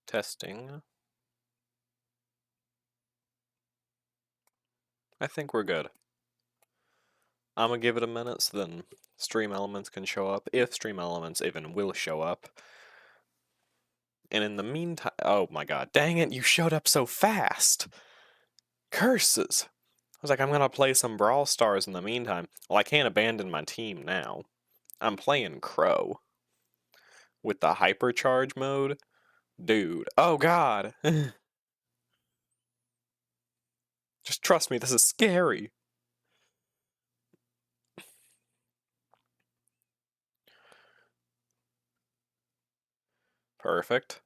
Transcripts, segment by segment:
Testing. I think we're good. I'm gonna give it a minute so then Stream Elements can show up, if Stream Elements even will show up. And in the meantime, oh my god, dang it, you showed up so fast! Curses! I was like, I'm gonna play some Brawl Stars in the meantime. Well, I can't abandon my team now. I'm playing Crow. With the Hypercharge mode? Dude, oh god! Just trust me, this is scary! Perfect.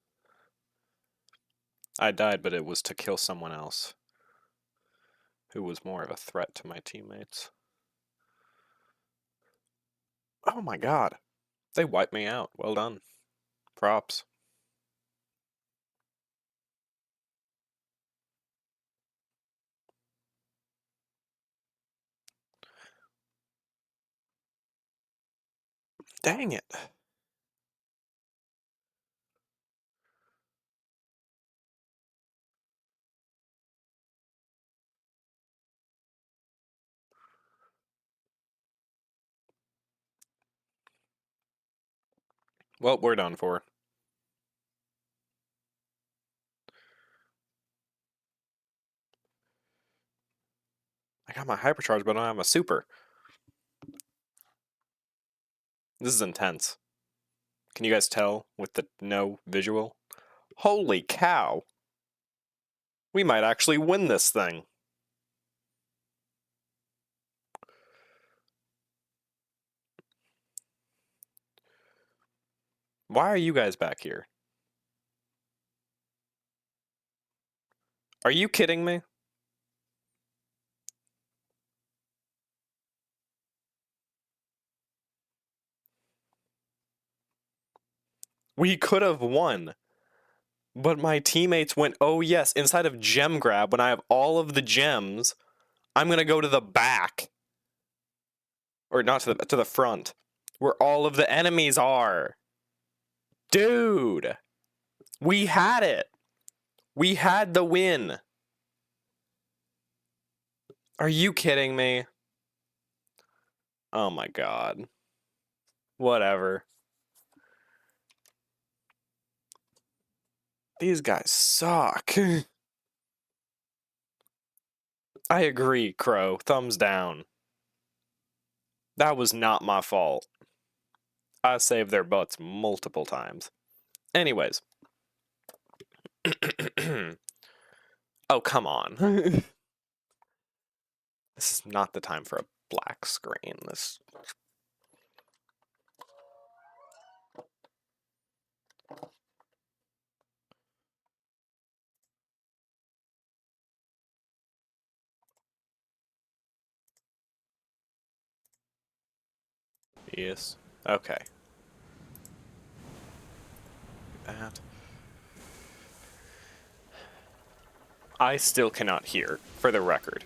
I died, but it was to kill someone else who was more of a threat to my teammates. Oh my god. They wiped me out. Well done. Props. Dang it. Well, we're done for. I got my hypercharge, but I don't have a super. This is intense. Can you guys tell with the no visual? Holy cow! We might actually win this thing. Why are you guys back here? Are you kidding me? We could have won. But my teammates went, oh yes, inside of gem grab, when I have all of the gems, I'm gonna go to the back. Or not to the front. Where all of the enemies are. Dude! We had it! We had the win! Are you kidding me? Oh my god. Whatever. These guys suck. I agree, Crow. Thumbs down. That was not my fault. I saved their butts multiple times. Anyways. Oh, come on. This is not the time for a black screen. This. Yes. Okay. That. I still cannot hear, for the record.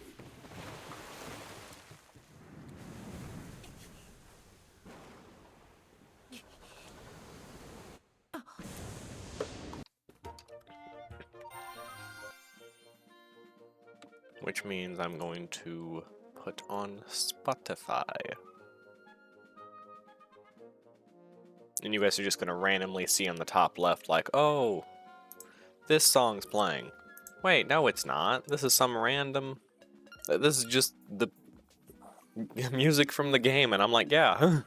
Which means I'm going to put on Spotify. And you guys are just going to randomly see on the top left, like, oh, this song's playing. Wait, no, it's not. This is some random. This is just the music from the game, and I'm like, yeah.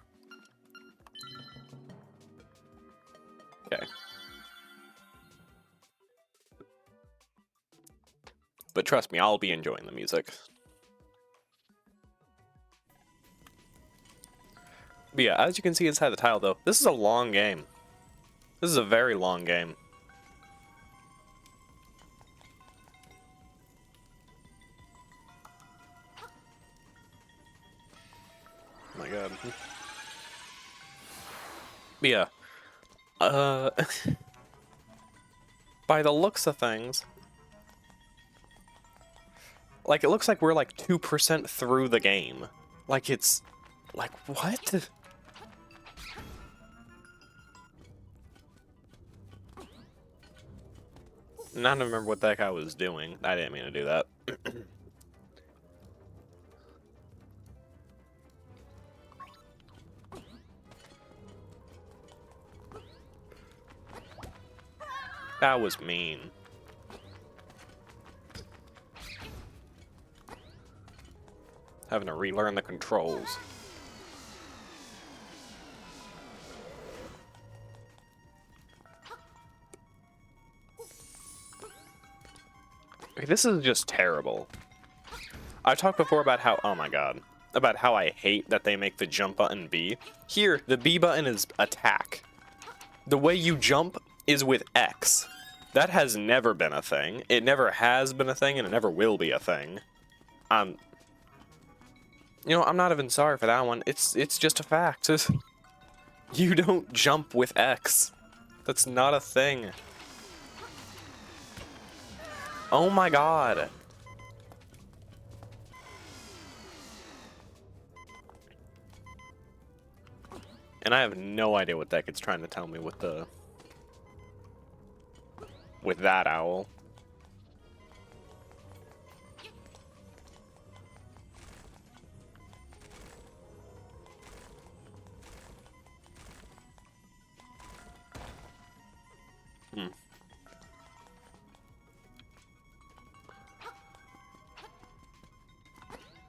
Okay. But trust me, I'll be enjoying the music. But yeah, as you can see inside the title, though, this is a long game. This is a very long game. Oh my god. But yeah. By the looks of things, like, it looks like we're like 2% through the game. Like, it's... Like, what? Not to remember what that guy was doing. I didn't mean to do that. That was mean. Having to relearn the controls. This is just terrible. I've talked before about how, oh my god, about how I hate that they make the jump button B. Here, the B button is attack. The way you jump is with X. That has never been a thing. It never has been a thing, and it never will be a thing. You know, I'm not even sorry for that one. It's just a fact. You don't jump with X. That's not a thing. Oh my god. And I have no idea what that kid's trying to tell me with the... with that owl.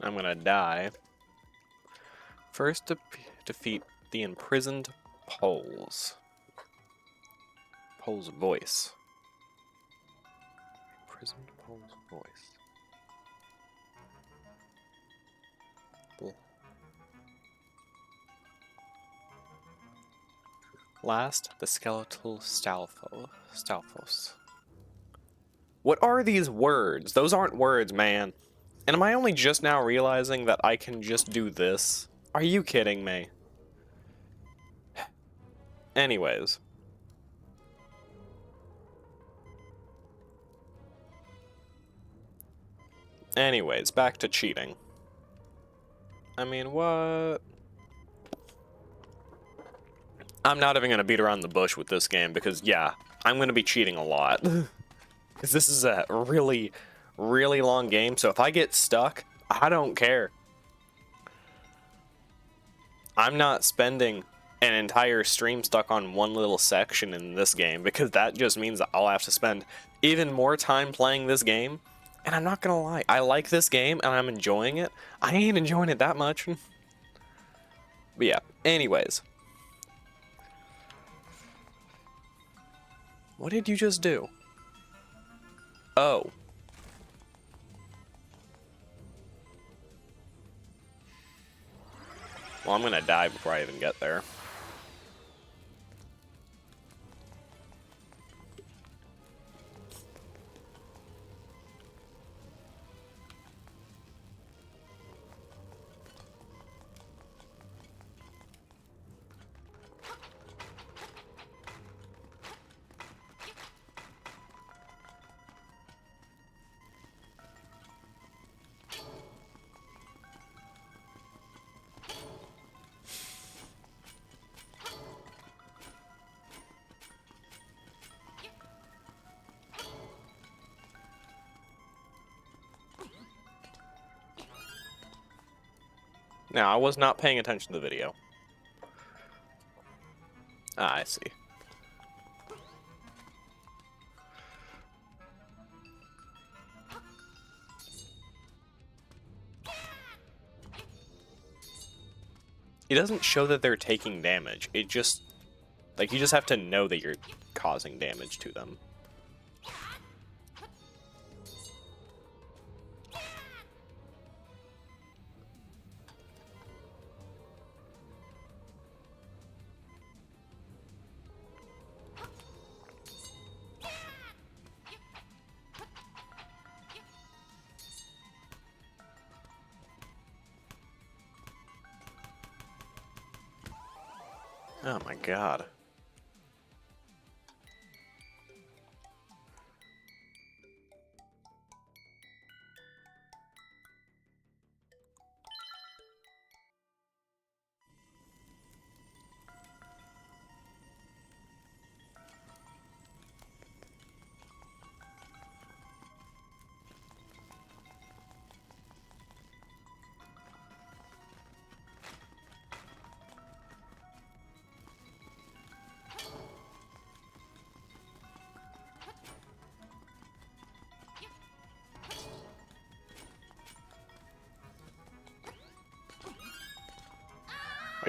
I'm gonna die. First, defeat the imprisoned Poles. Pole's voice. Imprisoned Pole's voice. Last, the skeletal Stalfos. What are these words? Those aren't words, man. And am I only just now realizing that I can just do this? Are you kidding me? Anyways. Back to cheating. I mean, what? I'm not even gonna beat around the bush with this game because, yeah, I'm gonna be cheating a lot. Because this is a really, really long game, so if I get stuck, I don't care. I'm not spending an entire stream stuck on one little section in this game, because that just means that I'll have to spend even more time playing this game. And I'm not gonna lie, I like this game and I'm enjoying it. I ain't enjoying it that much. But yeah, anyways. What did you just do? Oh. Well, I'm gonna die before I even get there. Now, I was not paying attention to the video. Ah, I see. It doesn't show that they're taking damage. It just... like, you just have to know that you're causing damage to them. Oh my god.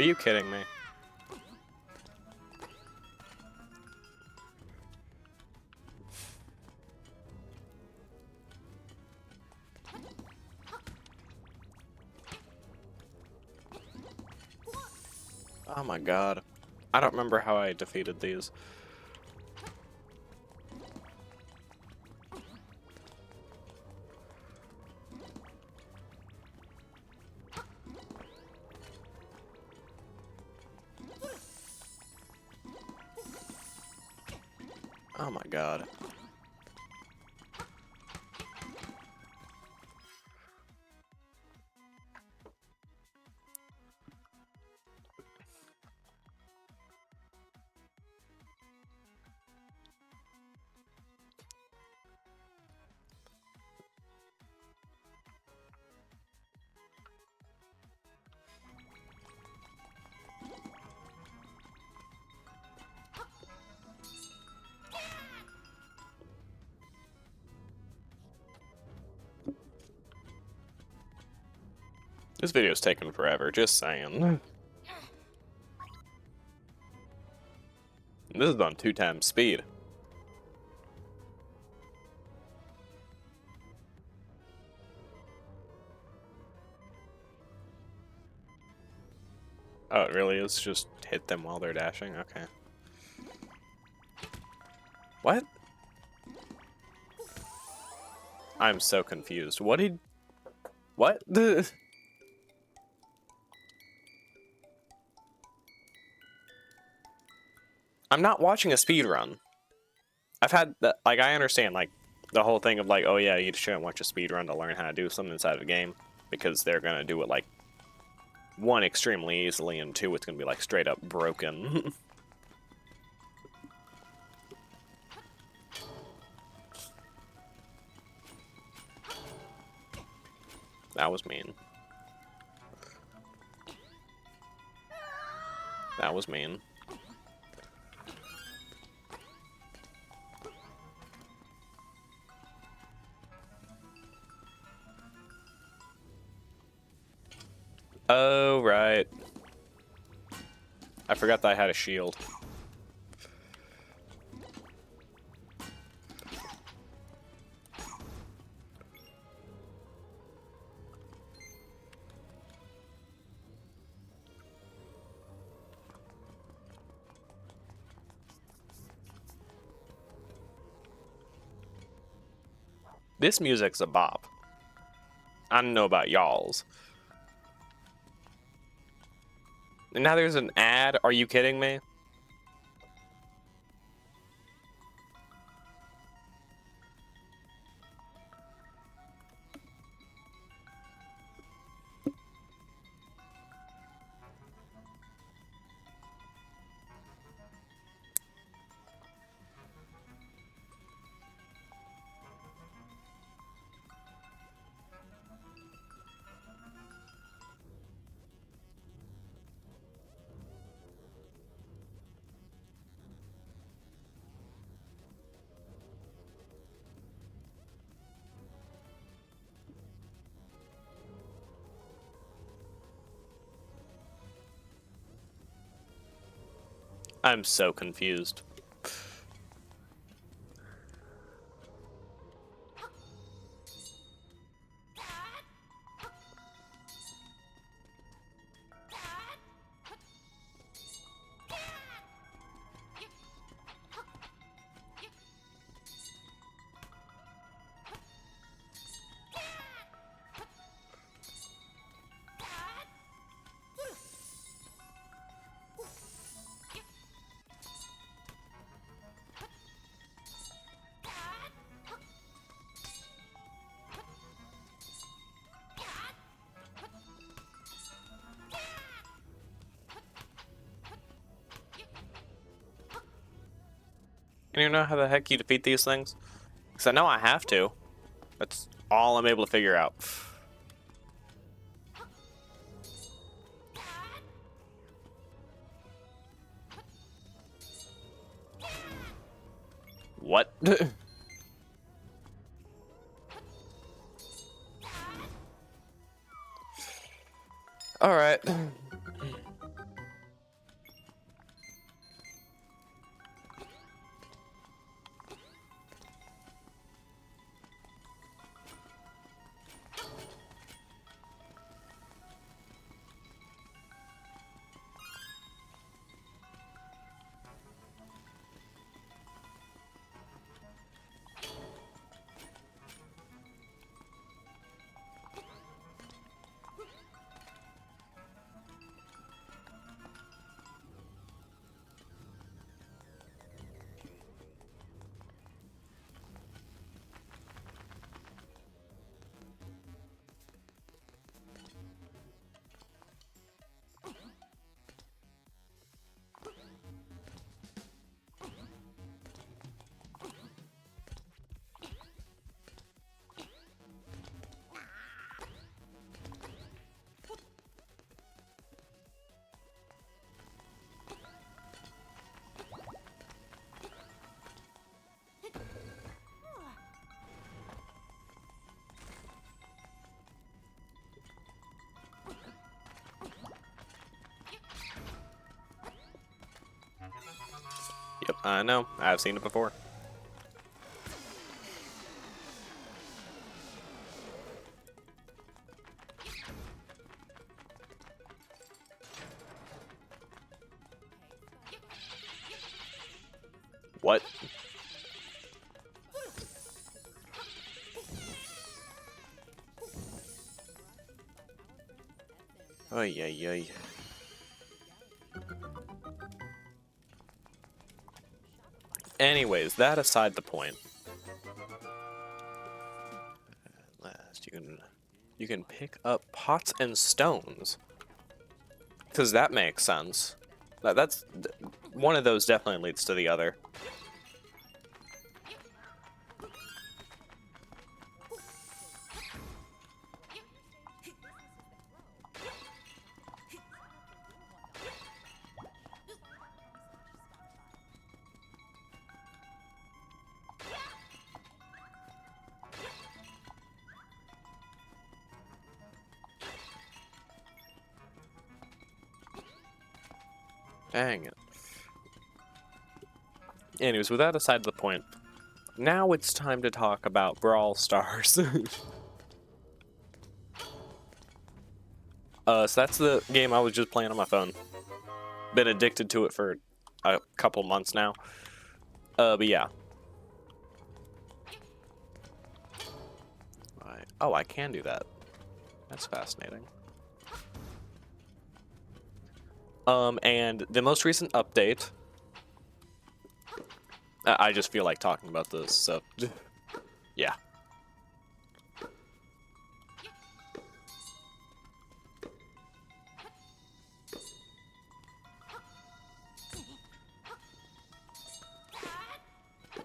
Are you kidding me? Oh my god. I don't remember how I defeated these. Oh my god. This video's taking forever, just saying. This is on 2x speed. Oh, it really is just hit them while they're dashing? Okay. What? I'm so confused. What did... What? I'm not watching a speed run. I've had that, like, I understand, like, the whole thing of, like, oh yeah, you shouldn't watch a speed run to learn how to do something inside of a game, because they're gonna do it, like, one, extremely easily, and two, it's gonna be, like, straight up broken. That was mean. That was mean. Oh, right. I forgot that I had a shield. This music's a bop. I don't know about y'all's. And now there's an ad? Are you kidding me? I'm so confused. And you know how the heck you defeat these things? Because I know I have to. That's all I'm able to figure out. What? Alright. I know. I've seen it before. What? Ay, ay, ay. Anyways, that aside the point. Last, you can pick up pots and stones. Because that makes sense. That's one of those definitely leads to the other. Dang it. Anyways, with that aside the point, now it's time to talk about Brawl Stars. So that's the game I was just playing on my phone. Been addicted to it for a couple months now. But yeah. Oh, I can do that. That's fascinating. And the most recent update... I just feel like talking about this, so... yeah.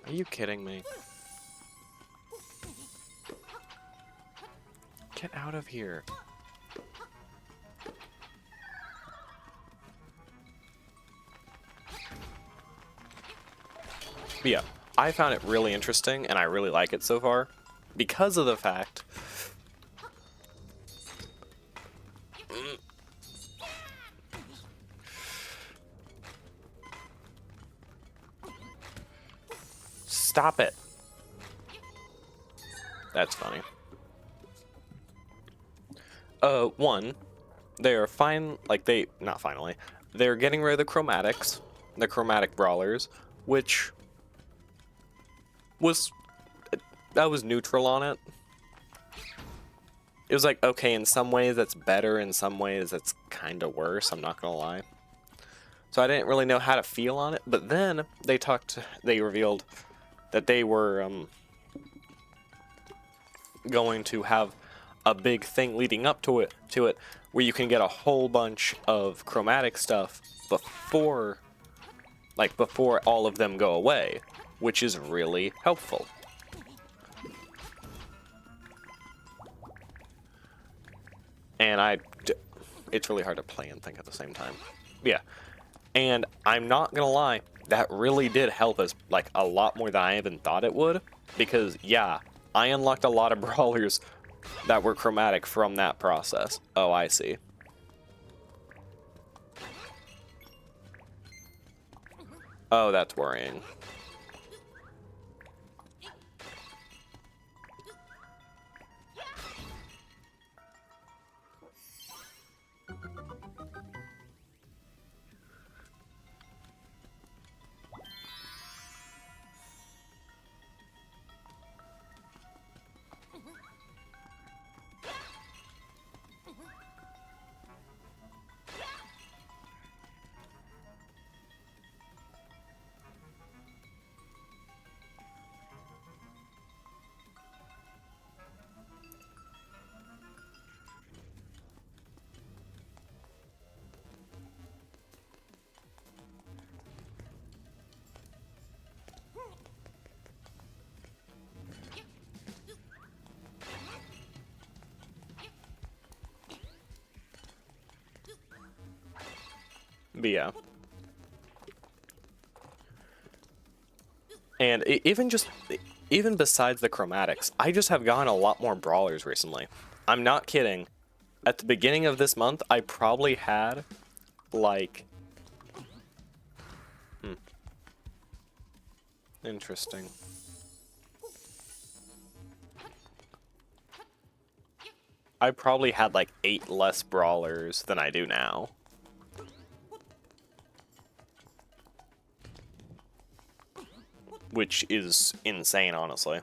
Are you kidding me? Get out of here. But yeah, I found it really interesting, and I really like it so far, because of the fact... Stop it. That's funny. One, they are not finally, they're getting rid of the chromatics, the chromatic brawlers, which was, I was neutral on it. It was like, okay, in some ways that's better, in some ways that's kind of worse, I'm not gonna lie. So I didn't really know how to feel on it, but then they revealed that they were, going to have a big thing leading up to it where you can get a whole bunch of chromatic stuff before all of them go away, which is really helpful. And it's really hard to play and think at the same time. Yeah. And I'm not gonna lie, that really did help us like a lot more than I even thought it would, because yeah, I unlocked a lot of brawlers that were chromatic from that process. Oh, I see. Oh, that's worrying. But yeah. And even besides the chromatics, I just have gotten a lot more brawlers recently. I'm not kidding. At the beginning of this month, I probably had like Interesting. I probably had like 8 less brawlers than I do now. Which is insane, honestly.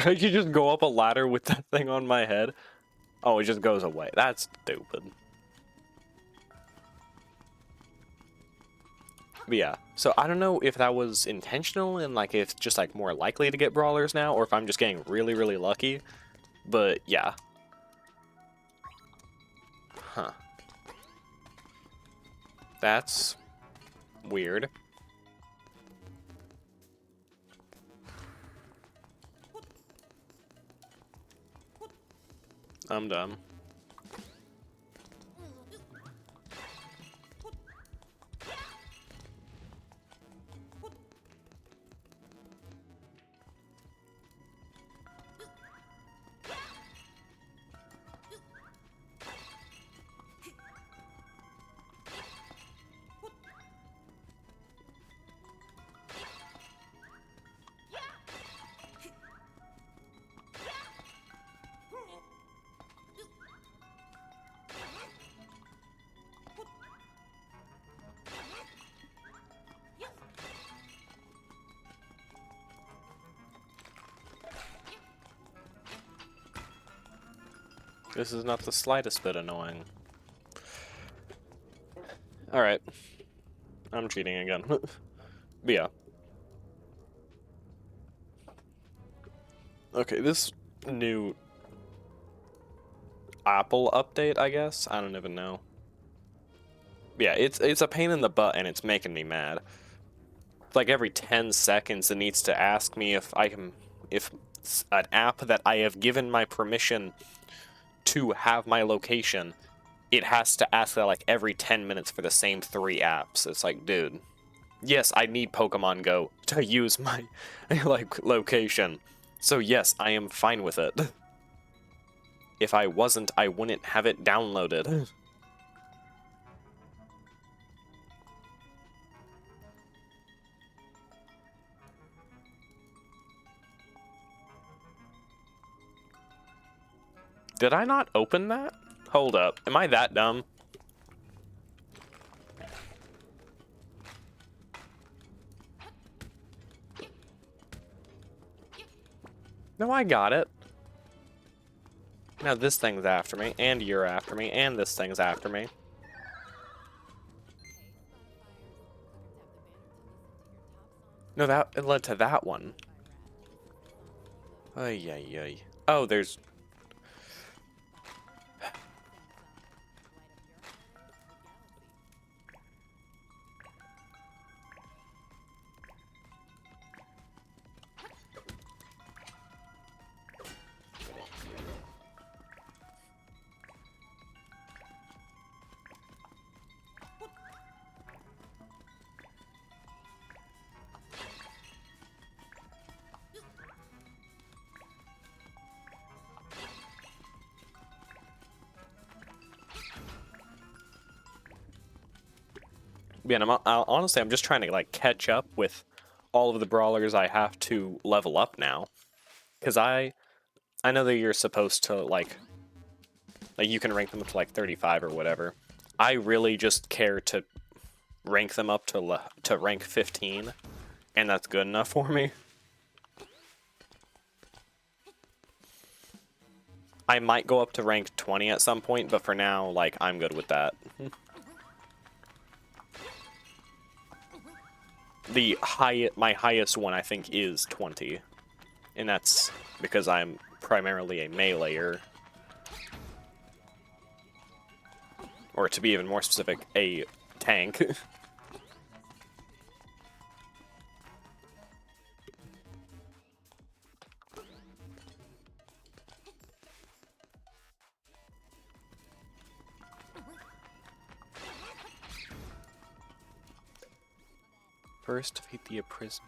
You just go up a ladder with that thing on my head? Oh, it just goes away. That's stupid. But yeah, so I don't know if that was intentional and like if it's just like more likely to get brawlers now, or if I'm just getting really, really lucky. But yeah. Huh. That's weird. I'm dumb. This is not the slightest bit annoying. Alright. I'm cheating again. But yeah. Okay, this new Apple update, I guess? I don't even know. Yeah, it's a pain in the butt and it's making me mad. Like every 10 seconds it needs to ask me if an app that I have given my permission to have my location, it has to ask that like every 10 minutes for the same 3 apps. It's like, dude, yes, I need Pokemon Go to use my like location. So yes, I am fine with it. If I wasn't, I wouldn't have it downloaded. Did I not open that? Hold up. Am I that dumb? No, I got it. Now this thing's after me, and you're after me, and this thing's after me. No, that it led to that one. Ay, ay, ay. Oh, there's... Yeah, and honestly, I'm just trying to like catch up with all of the brawlers I have to level up now. Because I know that you're supposed to like you can rank them up to like 35 or whatever. I really just care to rank them up to rank 15, and that's good enough for me. I might go up to rank 20 at some point, but for now, like, I'm good with that. My highest one, I think, is 20. And that's because I'm primarily a meleeer. Or to be even more specific, a tank. First, defeat the imprisoned.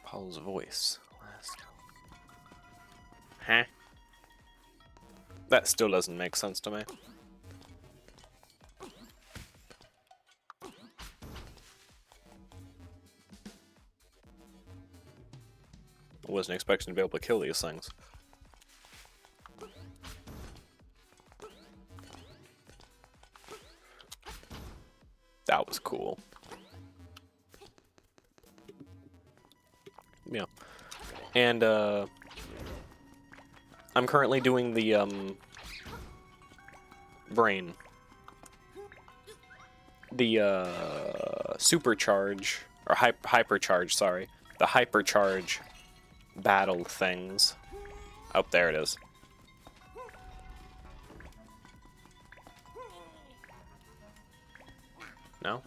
Paul's voice. Last. Huh? That still doesn't make sense to me. I wasn't expecting to be able to kill these things. That was cool. Yeah. And, I'm currently doing the, brain. The, supercharge, or hypercharge, sorry. The hypercharge battle things. Oh, there it is. No?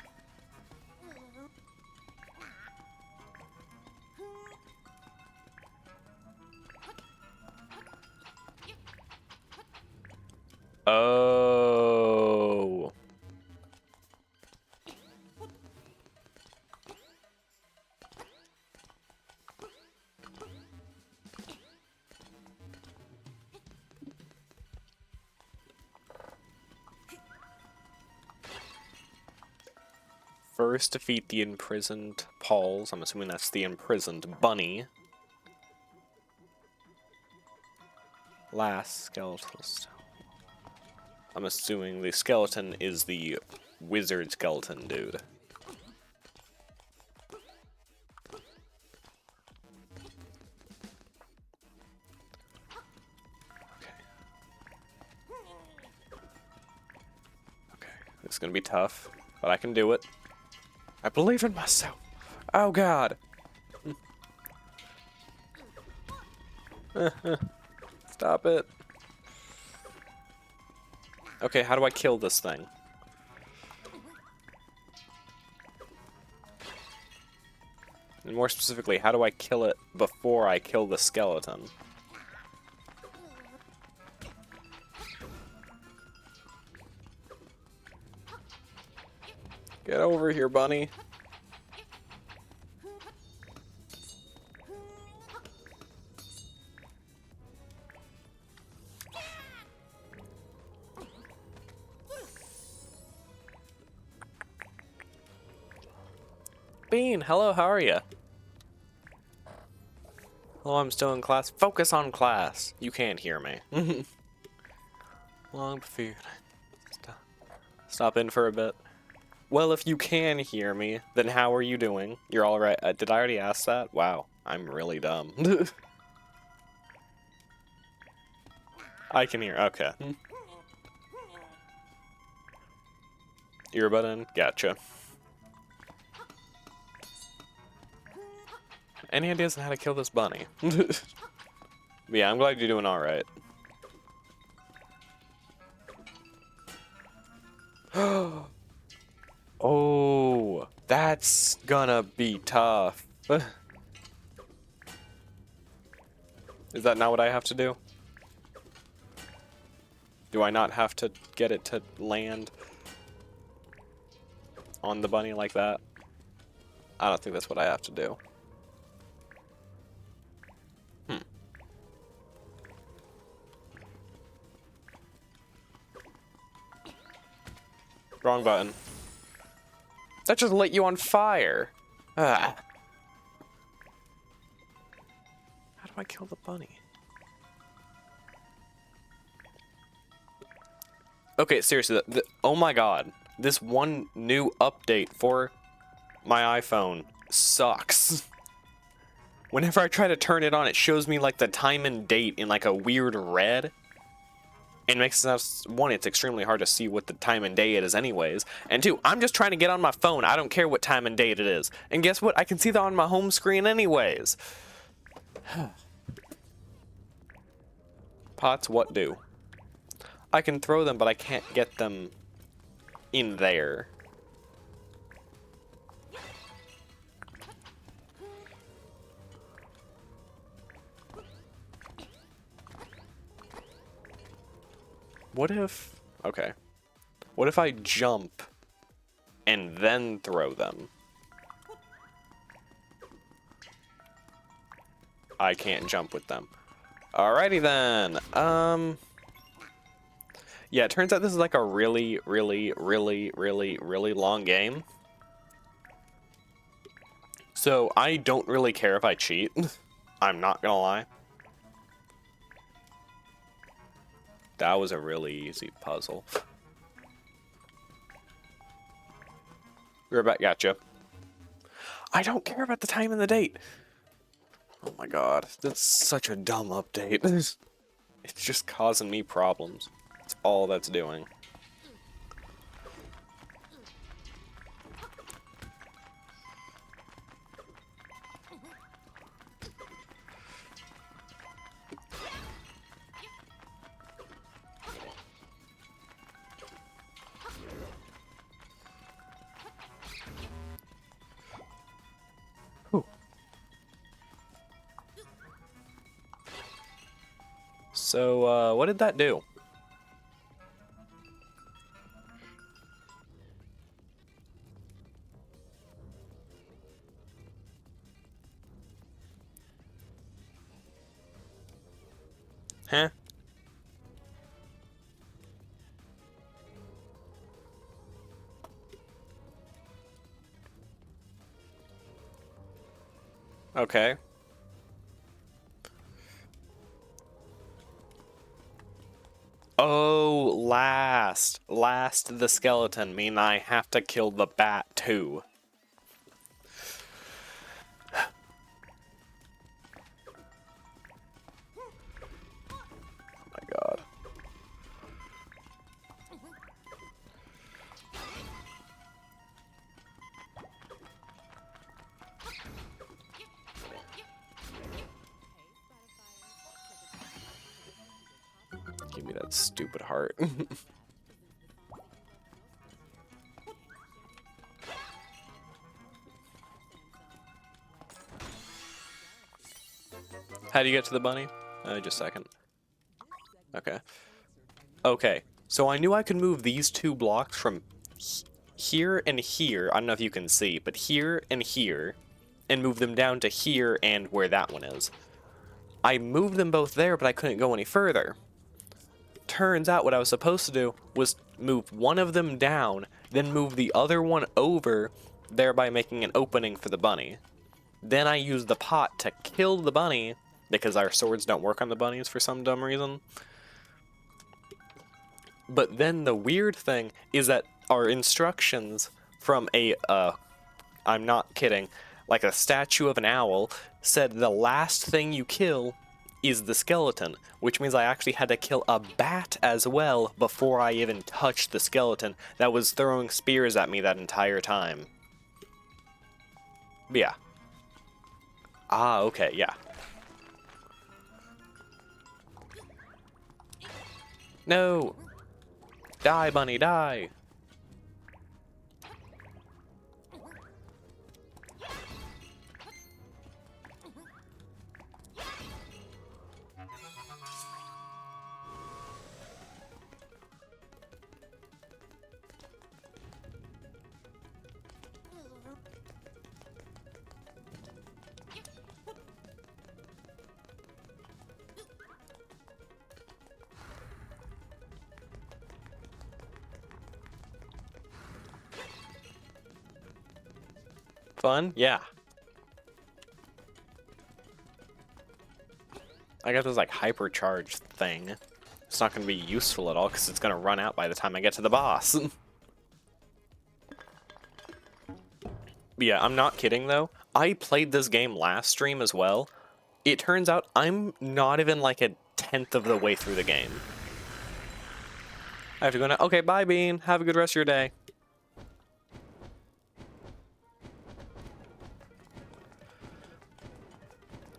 Oh. First, defeat the imprisoned Pauls. I'm assuming that's the imprisoned bunny. Last skeletal stone. I'm assuming the skeleton is the wizard skeleton dude. Okay. Okay, this is gonna be tough, but I can do it. I believe in myself. Oh god. Stop it. Okay, how do I kill this thing? And more specifically, how do I kill it before I kill the skeleton? Get over here, bunny. Bean, hello, how are you? Oh, I'm still in class. Focus on class. You can't hear me. Long before. Stop in for a bit. Well, if you can hear me, then how are you doing? You're all right. Did I already ask that? Wow, I'm really dumb. I can hear. Okay. Earbud in? Gotcha. Any ideas on how to kill this bunny? Yeah, I'm glad you're doing alright. Oh, that's gonna be tough. Is that not what I have to do? Do I not have to get it to land on the bunny like that? I don't think that's what I have to do. Wrong button. That just lit you on fire. Ah. How do I kill the bunny? Okay, seriously, oh my god. This one new update for my iPhone sucks. Whenever I try to turn it on, it shows me like the time and date in like a weird red. And makes us, one, it's extremely hard to see what the time and day it is anyways. And two, I'm just trying to get on my phone. I don't care what time and date it is. And guess what? I can see that on my home screen anyways. Pots, what do? I can throw them, but I can't get them in there. What if... Okay. What if I jump and then throw them. I can't jump with them. Alrighty then. Yeah, it turns out this is like a really, really, really, really, really long game. So I don't really care if I cheat. I'm not gonna lie. That was a really easy puzzle. Rebecca, gotcha. I don't care about the time and the date. Oh my god, that's such a dumb update. It's just causing me problems. That's all that's doing. Whew. So, what did that do? Huh? Okay. Oh, last the skeleton mean I have to kill the bat too. Oh my god. Give me that stupid heart. How do you get to the bunny? Just a second. Okay. Okay, so I knew I could move these 2 blocks from here and here. I don't know if you can see, but here and here, and move them down to here and where that one is. I moved them both there, but I couldn't go any further. Turns out what I was supposed to do was move one of them down, then move the other one over, thereby making an opening for the bunny. Then I used the pot to kill the bunny, because our swords don't work on the bunnies for some dumb reason. But then the weird thing is that our instructions from a, I'm not kidding, like a statue of an owl, said the last thing you kill is the skeleton, which means I actually had to kill a bat as well before I even touched the skeleton that was throwing spears at me that entire time. But yeah. Ah, okay, yeah. No! Die, bunny, die! Fun? Yeah. I got this like hypercharged thing. It's not going to be useful at all because it's going to run out by the time I get to the boss. Yeah, I'm not kidding though. I played this game last stream as well. It turns out I'm not even like a 10th of the way through the game. I have to go now. Okay, bye Bean. Have a good rest of your day.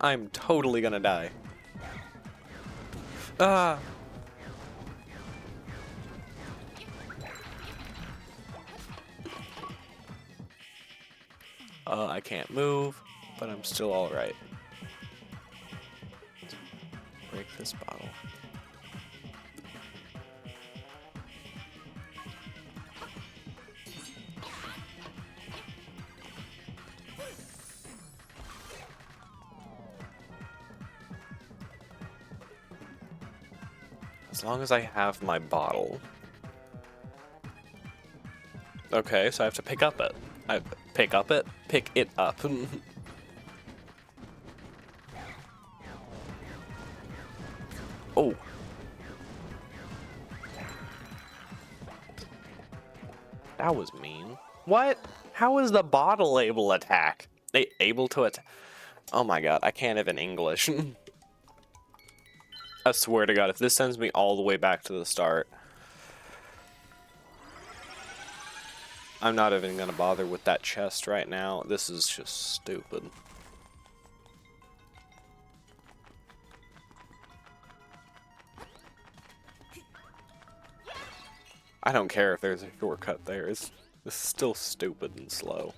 I'm totally gonna die. Ah! I can't move, but I'm still alright. Break this bottle. As long as I have my bottle. Okay, so I have to pick up it. Pick it up. Oh. That was mean. What? How is the bottle able to attack? Able to attack? Oh my god, I can't even English. I swear to god, if this sends me all the way back to the start, I'm not even gonna bother with that chest right now. This is just stupid. I don't care if there's a shortcut there. This is still stupid and slow.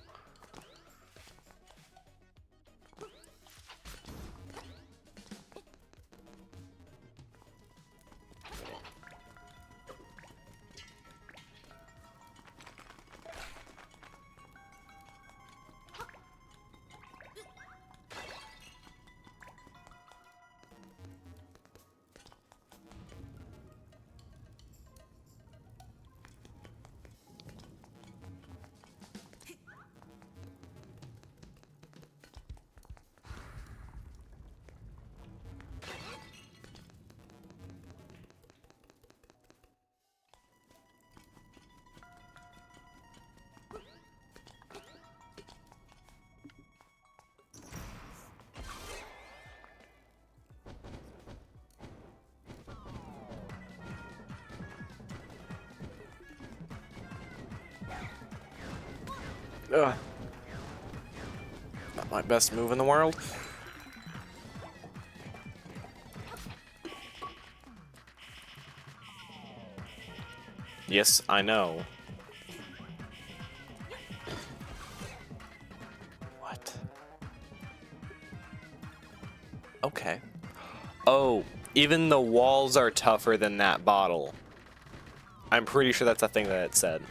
Ugh. Not my best move in the world. Yes, I know. What? Okay. Oh, even the walls are tougher than that bottle. I'm pretty sure that's a thing that it said.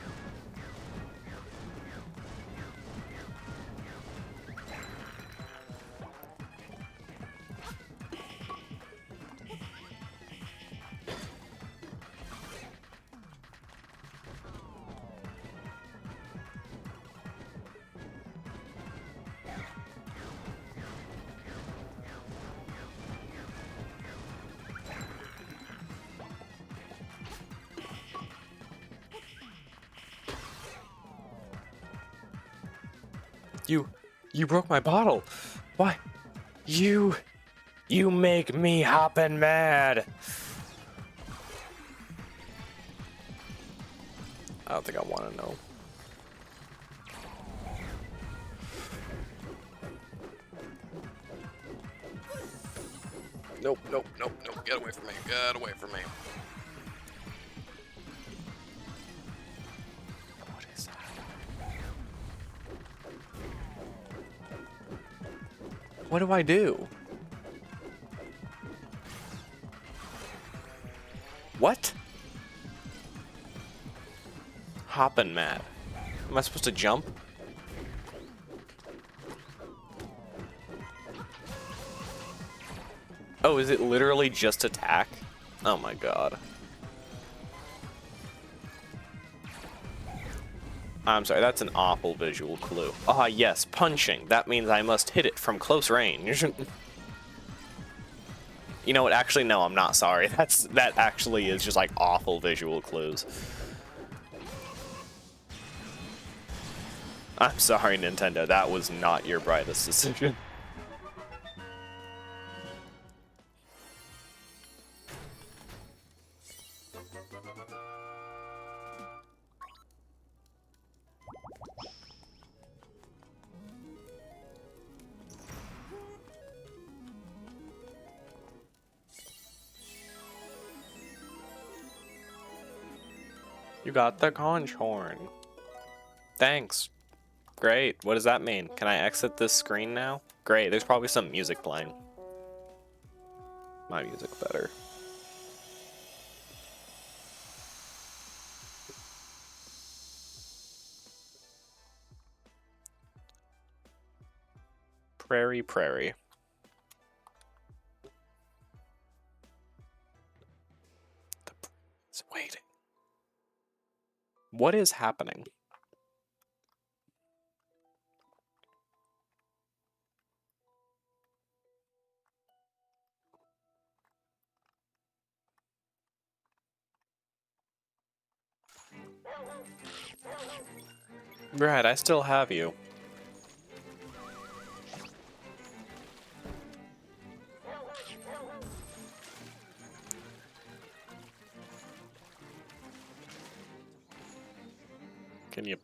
You broke my bottle. Why? You make me hoppin' mad. I don't think I want to know. Nope, nope, nope, nope. Get away from me. Get away from me. What is that? What do I do? What? Hoppin' mad. Am I supposed to jump? Oh, is it literally just attack? Oh my god. I'm sorry, that's an awful visual clue. Ah, yes, punching. That means I must hit it from close range. You know what? Actually, no, I'm not sorry. That actually is just like awful visual clues. I'm sorry, Nintendo. That was not your brightest decision. You got the conch horn. Thanks. Great. What does that mean? Can I exit this screen now? Great. There's probably some music playing. My music better. Prairie, prairie. Wait. What is happening? Right, I still have you. Can you...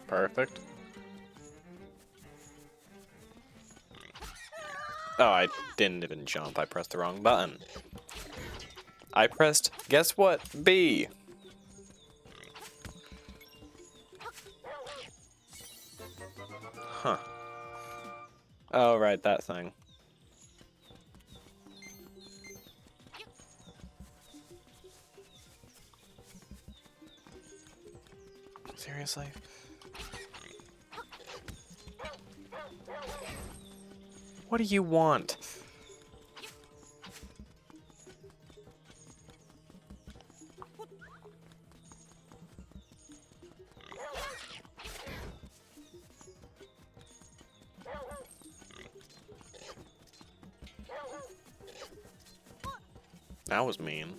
Perfect. Oh, I didn't even jump. I pressed the wrong button. I pressed, guess what? B. Huh. Oh, right, that thing. Seriously? What do you want? That was mean.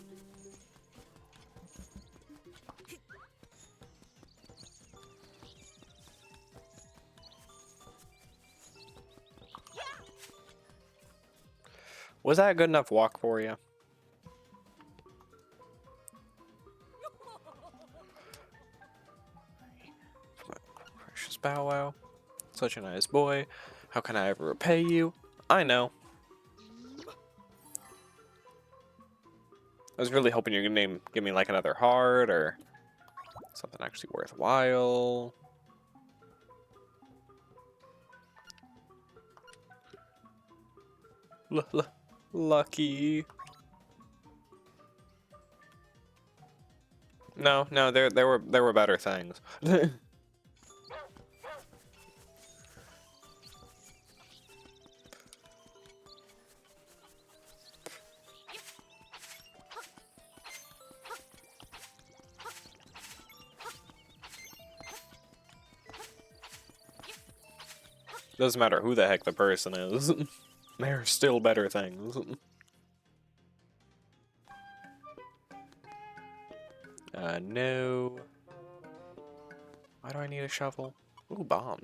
Was that a good enough walk for you? Precious Bow Wow. Such a nice boy. How can I ever repay you? I know. I was really hoping you were gonna give me like another heart or something actually worthwhile. Lucky. No, there were better things. Doesn't matter who the heck the person is. There are still better things. No. Why do I need a shovel? Ooh, bomb.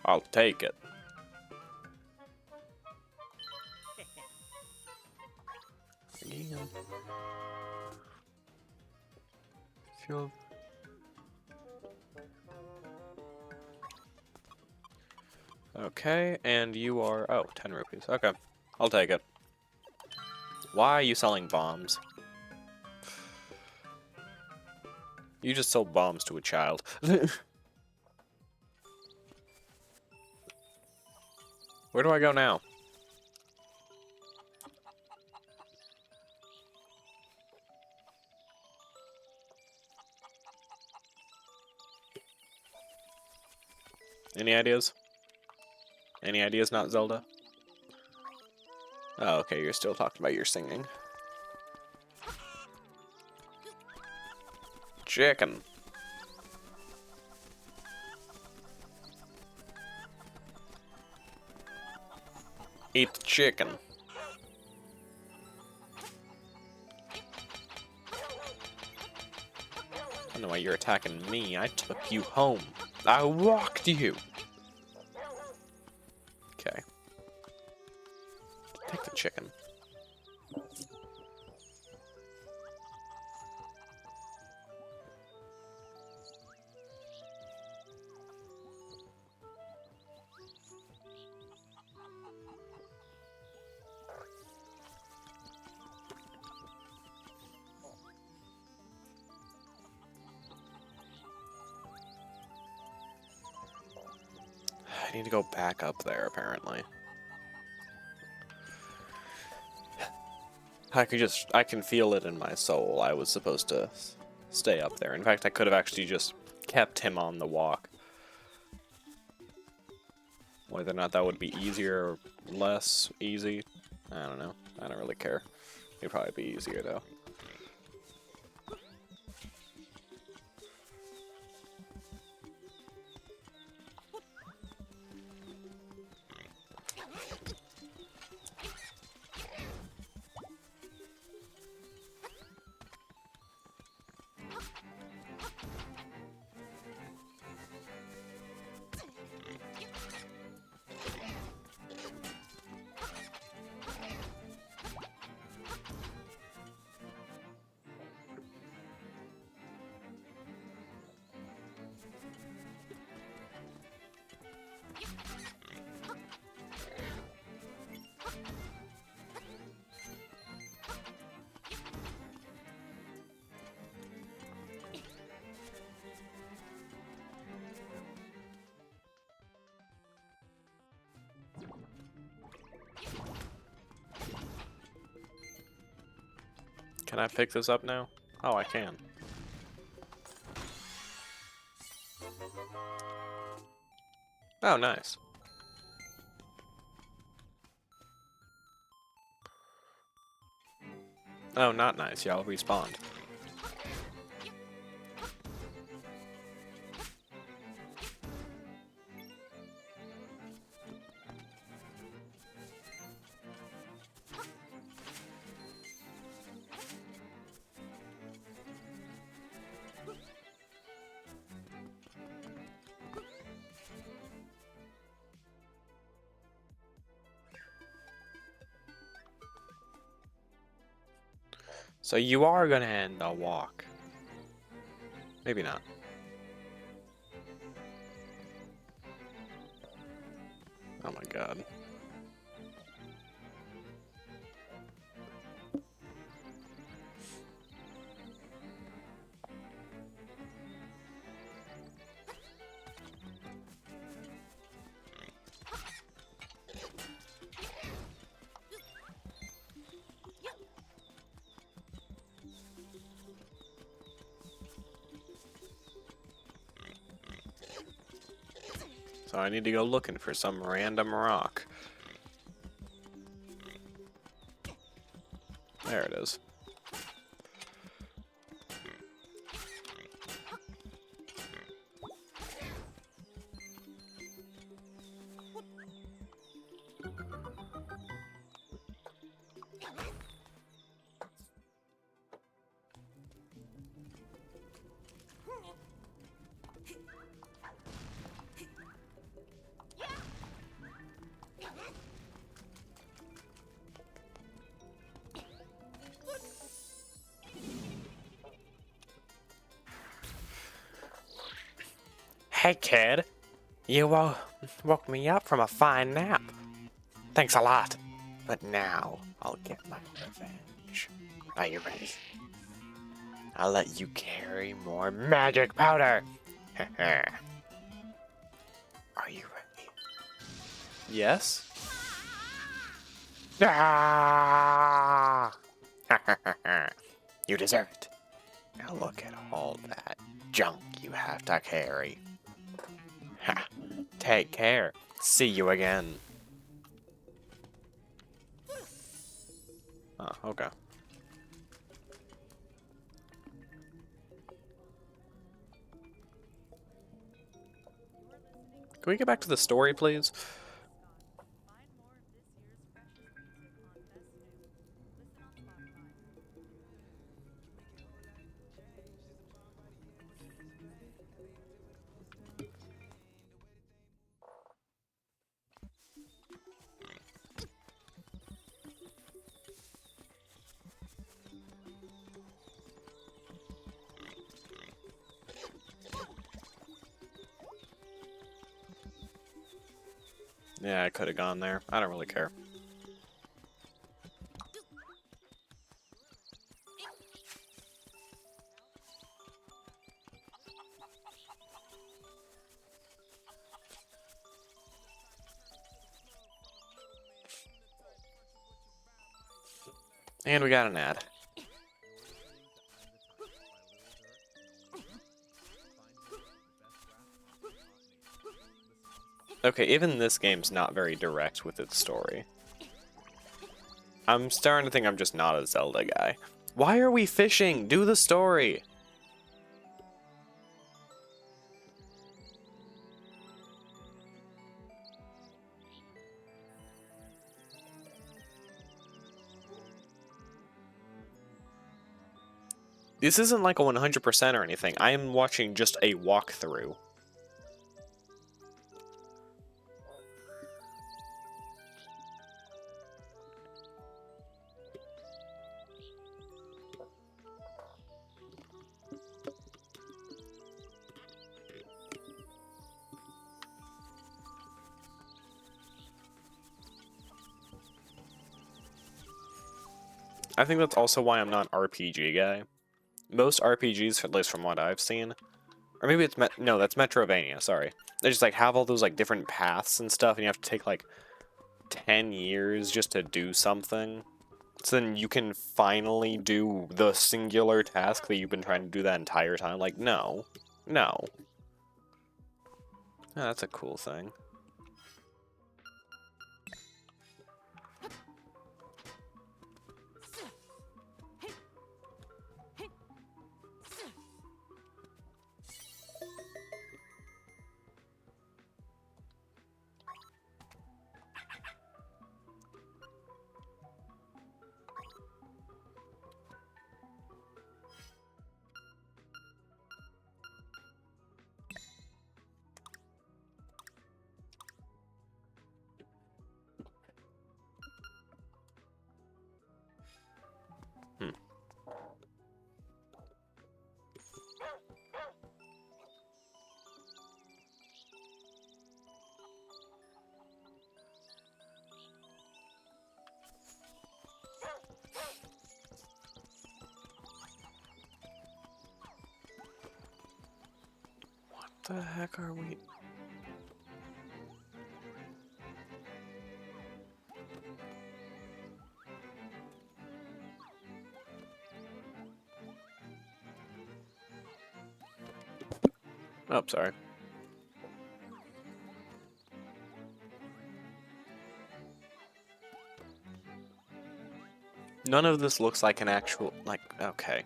I'll take it. Again. Feel... Okay, and you are... Oh, 10 rupees. Okay, I'll take it. Why are you selling bombs? You just sold bombs to a child. Where do I go now? Any ideas? Any ideas, not Zelda? Oh, okay, you're still talking about your singing. Chicken. Eat the chicken. I don't know why you're attacking me. I took you home. I walked you. Okay. Take the chicken. I need to go back up there, apparently. I can feel it in my soul. I was supposed to stay up there. In fact, I could have actually just kept him on the walk. Whether or not that would be easier or less easy, I don't know. I don't really care. It'd probably be easier, though. Can I pick this up now? Oh, I can. Oh, nice. Oh, not nice. Y'all respawned. So you are gonna end a walk. Maybe not. Oh my god. So I need to go looking for some random rock. There it is. Hey kid, you woke me up from a fine nap. Thanks a lot. But now I'll get my revenge. Are you ready? I'll let you carry more magic powder. Are you ready? Yes. Ah! You deserve it. Now look at all that junk you have to carry. Ha! Take care. See you again. Oh, okay. Can we get back to the story, please? Yeah, I could have gone there. I don't really care. And we got an ad. Okay, even this game's not very direct with its story. I'm starting to think I'm just not a Zelda guy. Why are we fishing? Do the story! This isn't like a 100% or anything. I am watching just a walkthrough. I think that's also why I'm not an RPG guy. Most RPGs, at least from what I've seen, or maybe it's no, that's Metrovania. Sorry, they just like have all those like different paths and stuff, and you have to take like 10 years just to do something. So then you can finally do the singular task that you've been trying to do that entire time. Like, no, no. Oh, that's a cool thing. What the heck are we? Oh, sorry. None of this looks like an actual, like, okay.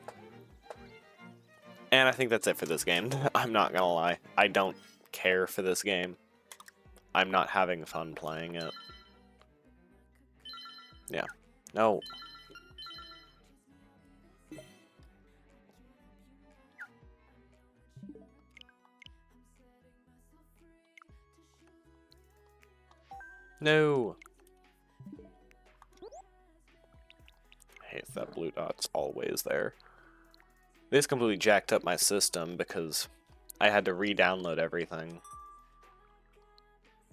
And I think that's it for this game. I'm not gonna lie. I don't care for this game. I'm not having fun playing it. Yeah. No. No. I hate that blue dot's always there. This completely jacked up my system because I had to re-download everything.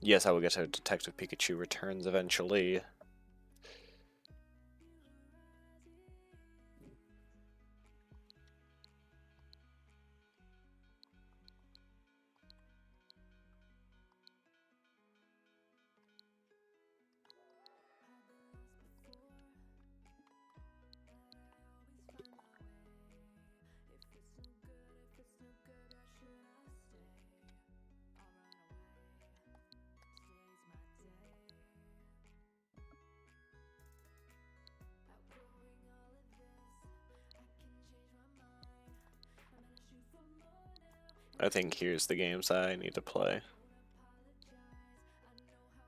Yes, I will get to Detective Pikachu Returns eventually. I think here's the games I need to play.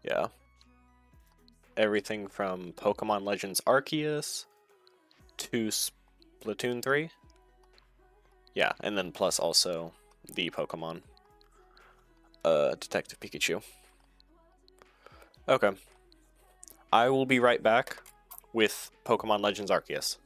Yeah. Everything from Pokemon Legends Arceus to Splatoon 3. Yeah, and then plus also the Pokemon Detective Pikachu. Okay. I will be right back with Pokemon Legends Arceus.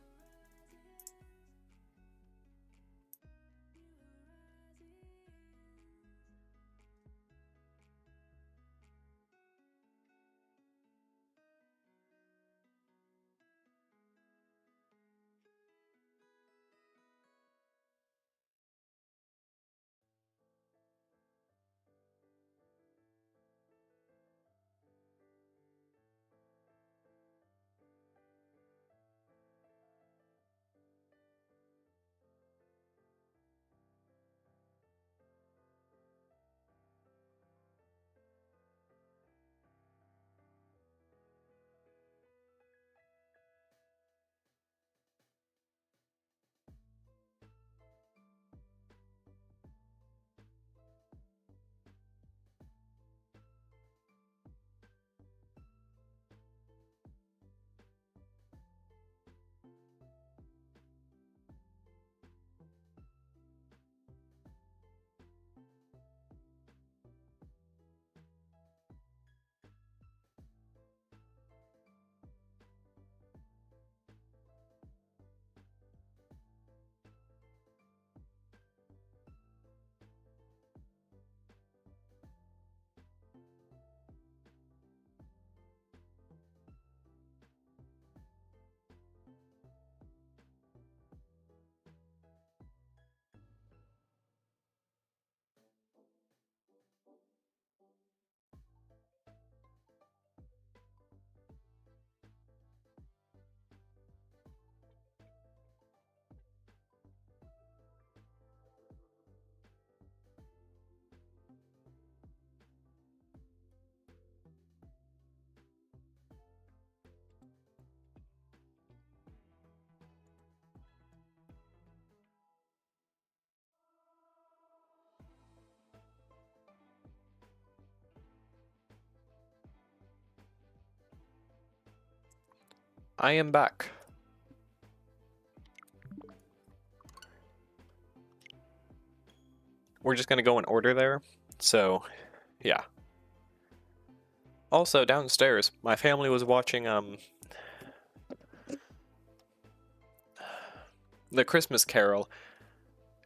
I am back. We're just gonna go in order there. So, yeah. Also, downstairs, my family was watching, The Christmas Carol.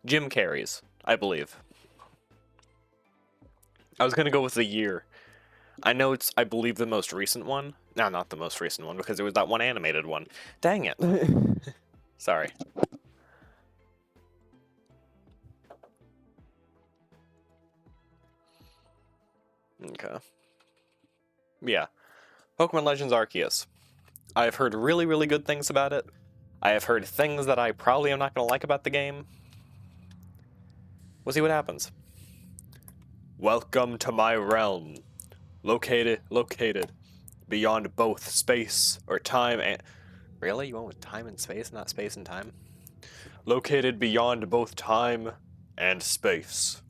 Jim Carrey's, I believe. I was gonna go with the year. I know it's, I believe, the most recent one. No, not the most recent one, because there was that one animated one. Dang it. Sorry. Okay. Yeah. Pokemon Legends Arceus. I've heard really, really good things about it. I have heard things that I probably am not going to like about the game. We'll see what happens. Welcome to my realm. Located beyond both space or time and... Really? You went with time and space, not space and time? Located beyond both time and space.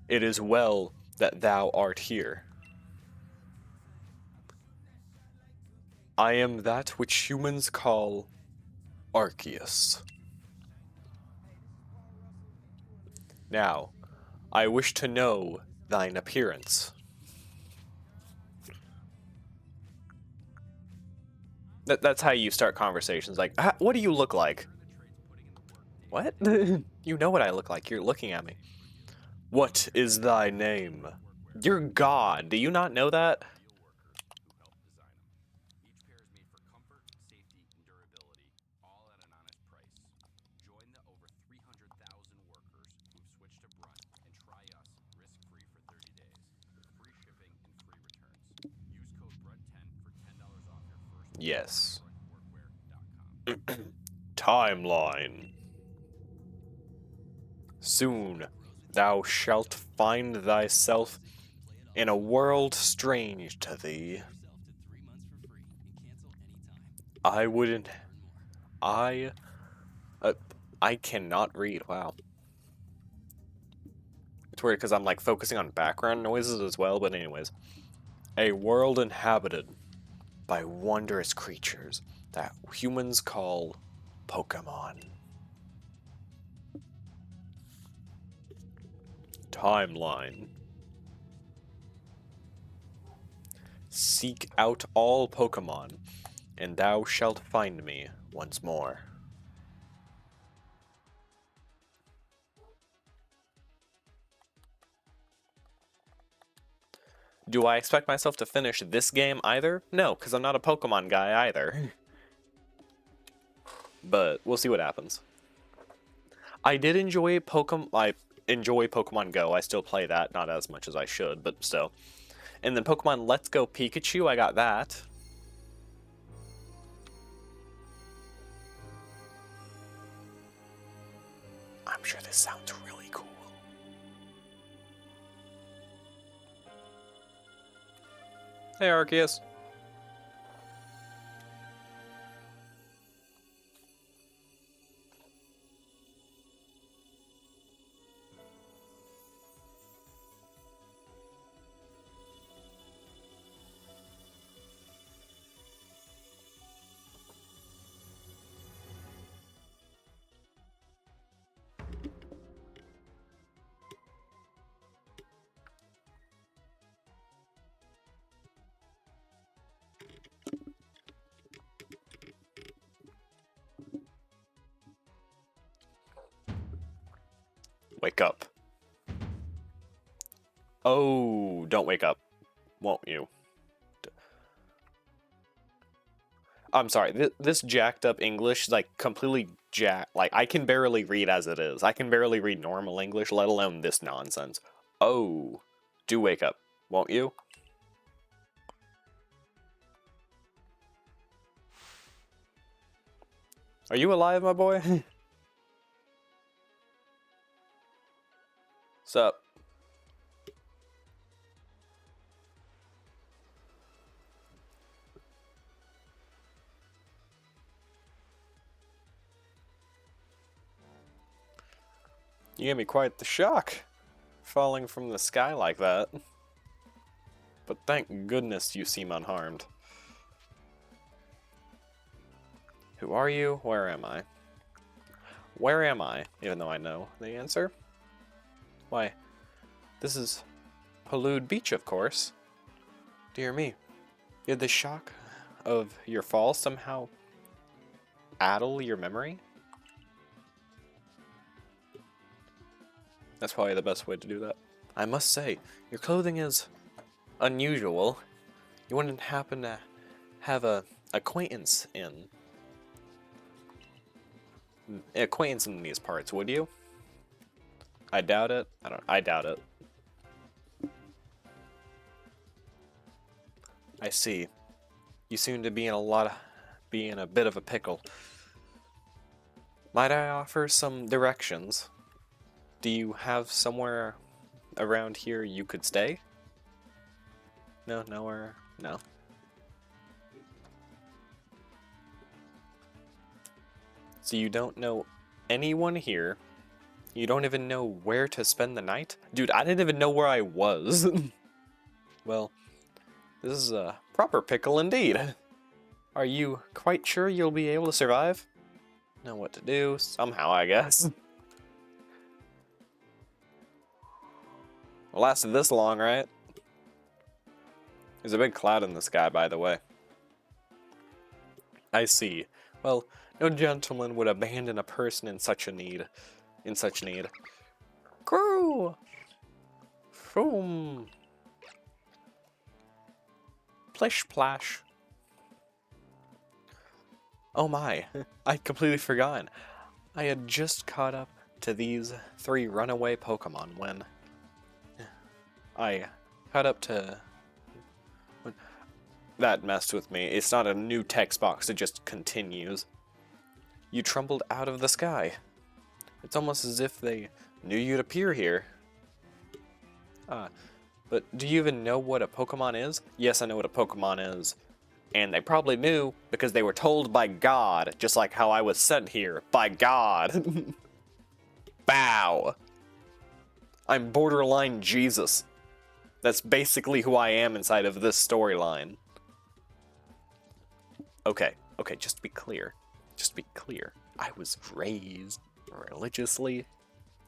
It is well that thou art here. I am that which humans call Arceus. Now, I wish to know thine appearance. That's how you start conversations, like, what do you look like? What? You know what I look like, you're looking at me. What is thy name? You're God, do you not know that? Yes. Timeline. Soon thou shalt find thyself in a world strange to thee. I wouldn't... I cannot read, wow. It's weird because I'm like focusing on background noises as well, but anyways. A world inhabited by wondrous creatures that humans call Pokemon. Timeline. Seek out all Pokemon, and thou shalt find me once more. Do I expect myself to finish this game either? No, because I'm not a Pokemon guy either. But we'll see what happens. I did enjoy Pokemon Go. I still play that, not as much as I should, but still. And then Pokemon Let's Go Pikachu, I got that. I'm sure this sounds really cool. Hey, Arceus. Wake up. Oh, don't wake up. Won't you? I'm sorry, this jacked up English is like completely like I can barely read as it is. I can barely read normal English, let alone this nonsense. Oh, do wake up, won't you? Are you alive, my boy? Sup? You gave me quite the shock, falling from the sky like that. But thank goodness you seem unharmed. Who are you? Where am I? Where am I? Even though I know the answer. Why, this is Halud Beach, of course. Dear me. Did the shock of your fall somehow addle your memory? That's probably the best way to do that. I must say, your clothing is unusual. You wouldn't happen to have a acquaintance in these parts, would you? I doubt it. I doubt it. I see. You seem to be in a bit of a pickle. Might I offer some directions? Do you have somewhere around here you could stay? No, nowhere. No. So you don't know anyone here? You don't even know where to spend the night? Dude, I didn't even know where I was. Well, this is a proper pickle indeed. Are you quite sure you'll be able to survive? Know what to do, somehow, I guess. It lasted this long, right? There's a big cloud in the sky, by the way. I see. Well, no gentleman would abandon a person in such need. Crew! Boom! Plish plash. Oh my, I'd completely forgotten. I had just caught up to these 3 runaway Pokemon when I caught up to... That messed with me. It's not a new text box, it just continues. You trembled out of the sky. It's almost as if they knew you'd appear here. But do you even know what a Pokemon is? Yes, I know what a Pokemon is. And they probably knew because they were told by God, just like how I was sent here by God. Bow. I'm borderline Jesus. That's basically who I am inside of this storyline. Okay, just to be clear. I was raised religiously.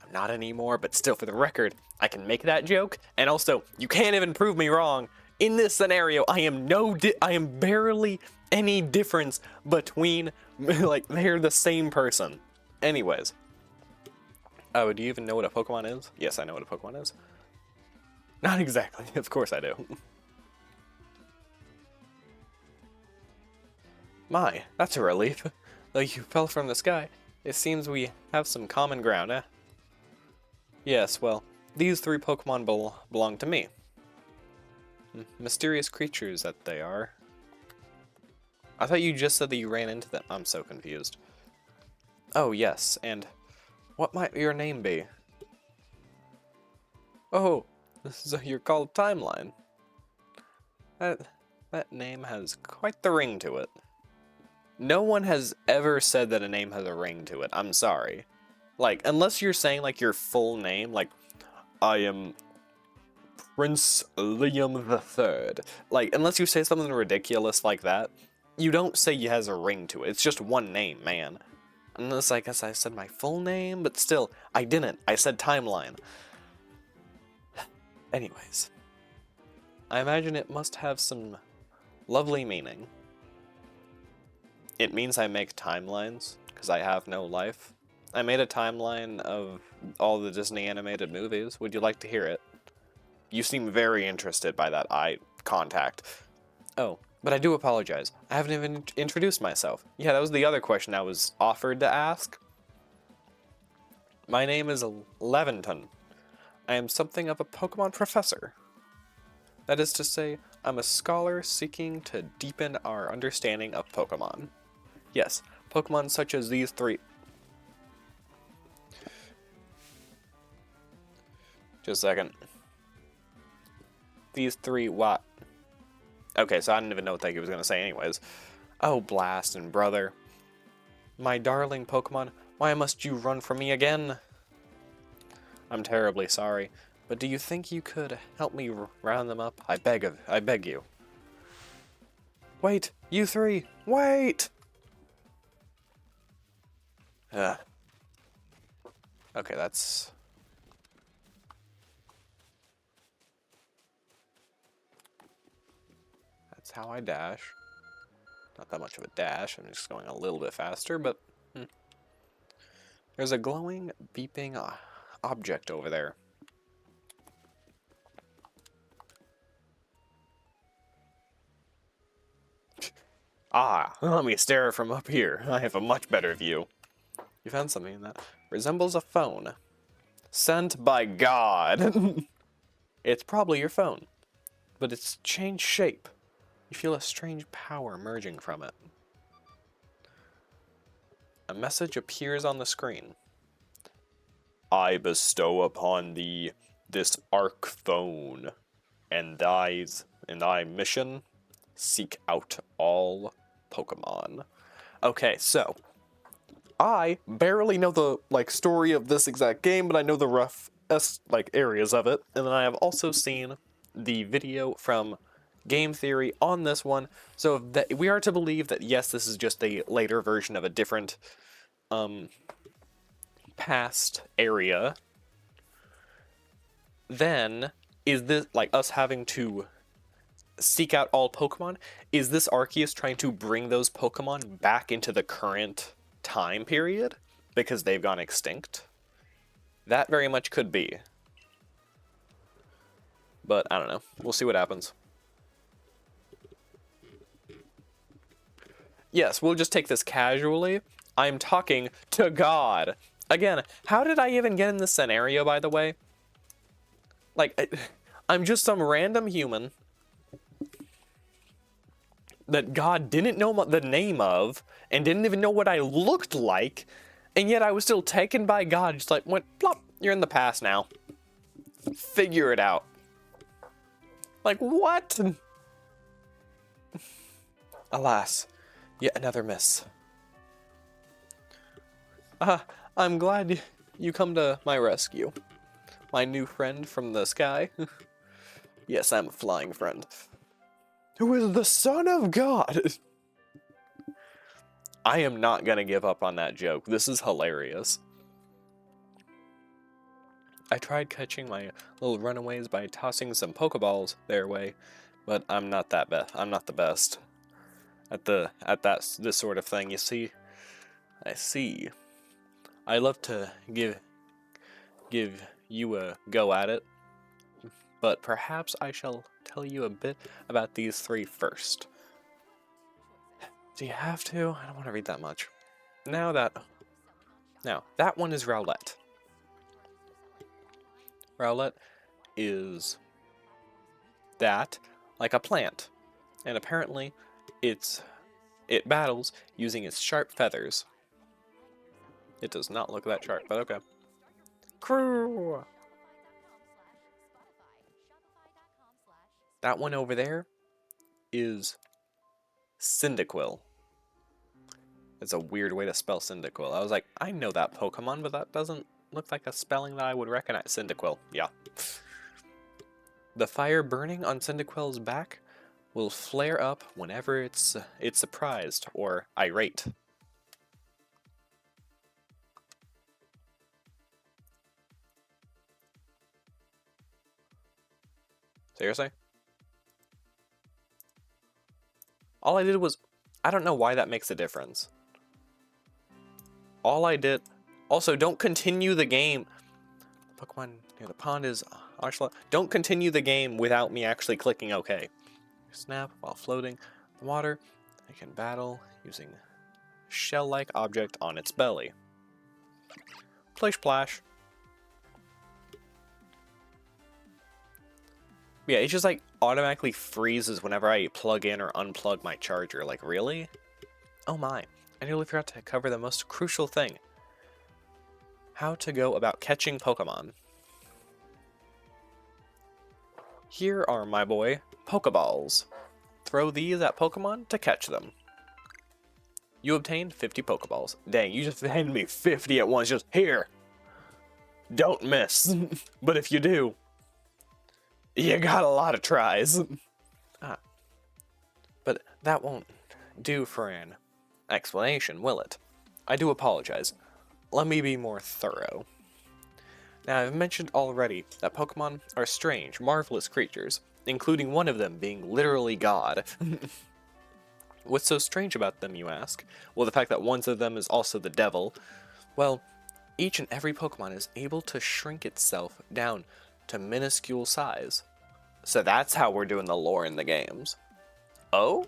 I'm not anymore, but still, for the record, I can make that joke. And also, you can't even prove me wrong. In this scenario, I am barely any difference between, like, they're the same person. Anyways. Oh, do you even know what a Pokemon is? Yes, I know what a Pokemon is. Not exactly. Of course I do. My, that's a relief. Though you fell from the sky, it seems we have some common ground, eh? Yes, well, these 3 Pokemon belong to me. Mysterious creatures that they are. I thought you just said that you ran into them. I'm so confused. Oh, yes, and what might your name be? Oh, so you're called Timeline. That name has quite the ring to it. No one has ever said that a name has a ring to it. I'm sorry. Like, unless you're saying, like, your full name, like, I am Prince Liam III. Like, unless you say something ridiculous like that, you don't say it has a ring to it. It's just one name, man. Unless, I guess I said my full name, but still, I didn't. I said Timeline. Anyways. I imagine it must have some lovely meaning. It means I make timelines, because I have no life. I made a timeline of all the Disney animated movies. Would you like to hear it? You seem very interested by that eye contact. Oh, but I do apologize. I haven't even introduced myself. Yeah, that was the other question I was offered to ask. My name is Leventon. I am something of a Pokemon professor. That is to say, I'm a scholar seeking to deepen our understanding of Pokemon. Yes, Pokemon such as these 3... Just a second. These 3 what? Okay, so I didn't even know what he was going to say anyways. Oh, blast and brother. My darling Pokemon, why must you run from me again? I'm terribly sorry, But do you think you could help me round them up? I beg you. Wait, you three, wait! Okay, that's how I dash. Not that much of a dash, I'm just going a little bit faster, but there's a glowing, beeping object over there. Ah, let me stare from up here. I have a much better view. You found something that resembles a phone. Sent by God. It's probably your phone, but it's changed shape. You feel a strange power emerging from it. A message appears on the screen. I bestow upon thee this Arc phone, and thy mission, seek out all Pokemon. Okay, so I barely know the story of this exact game, but I know the rough areas of it, and then I have also seen the video from Game Theory on this one, so that we are to believe that yes, this is just a later version of a different past area. Then is this us having to seek out all Pokemon? Is this Arceus trying to bring those Pokemon back into the current time period because they've gone extinct? That very much could be. But I don't know. We'll see what happens. Yes, we'll just take this casually. I'm talking to God. Again, how did I even get in this scenario, by the way? I'm just some random human that God didn't know the name of and didn't even know what I looked like, and yet I was still taken by God, just went plop, you're in the past now. Figure it out. What? Alas, yet another miss. I'm glad you come to my rescue. My new friend from the sky. Yes, I'm a flying friend. Who is the Son of God? I am not gonna give up on that joke. This is hilarious. I tried catching my little runaways by tossing some Pokeballs their way, but I'm not that I'm not the best at this sort of thing. You see, I see. I love to give you a go at it, but perhaps I shall tell you a bit about these three first. Do you have to? I don't want to read that much. Now that one is Rowlet. Rowlet is that, like a plant, and apparently it battles using its sharp feathers. It does not look that sharp, but okay. Crew! That one over there is Cyndaquil. It's a weird way to spell Cyndaquil. I was like, I know that Pokemon, but that doesn't look like a spelling that I would recognize. Cyndaquil, yeah. The fire burning on Cyndaquil's back will flare up whenever it's surprised or irate. Seriously? All I did was... I don't know why that makes a difference. All I did... Also, don't continue the game. Pokemon near the pond is Arshla. Don't continue the game without me actually clicking OK. Snap while floating in the water. I can battle using shell-like object on its belly. Plish Splash. Yeah, it just automatically freezes whenever I plug in or unplug my charger. Really? Oh my, I nearly forgot to cover the most crucial thing. How to go about catching Pokemon. Here are, my boy, Pokeballs. Throw these at Pokemon to catch them. You obtained 50 Pokeballs. Dang, you just handed me 50 at once, just here. Don't miss. But if you do, You got a lot of tries. Ah, but that won't do for an explanation, will it? I do apologize. Let me be more thorough. Now, I've mentioned already that Pokemon are strange, marvelous creatures, including one of them being literally God. What's so strange about them, you ask? Well, the fact that one of them is also the devil. Well, each and every Pokemon is able to shrink itself down to minuscule size. So that's how we're doing the lore in the games. Oh?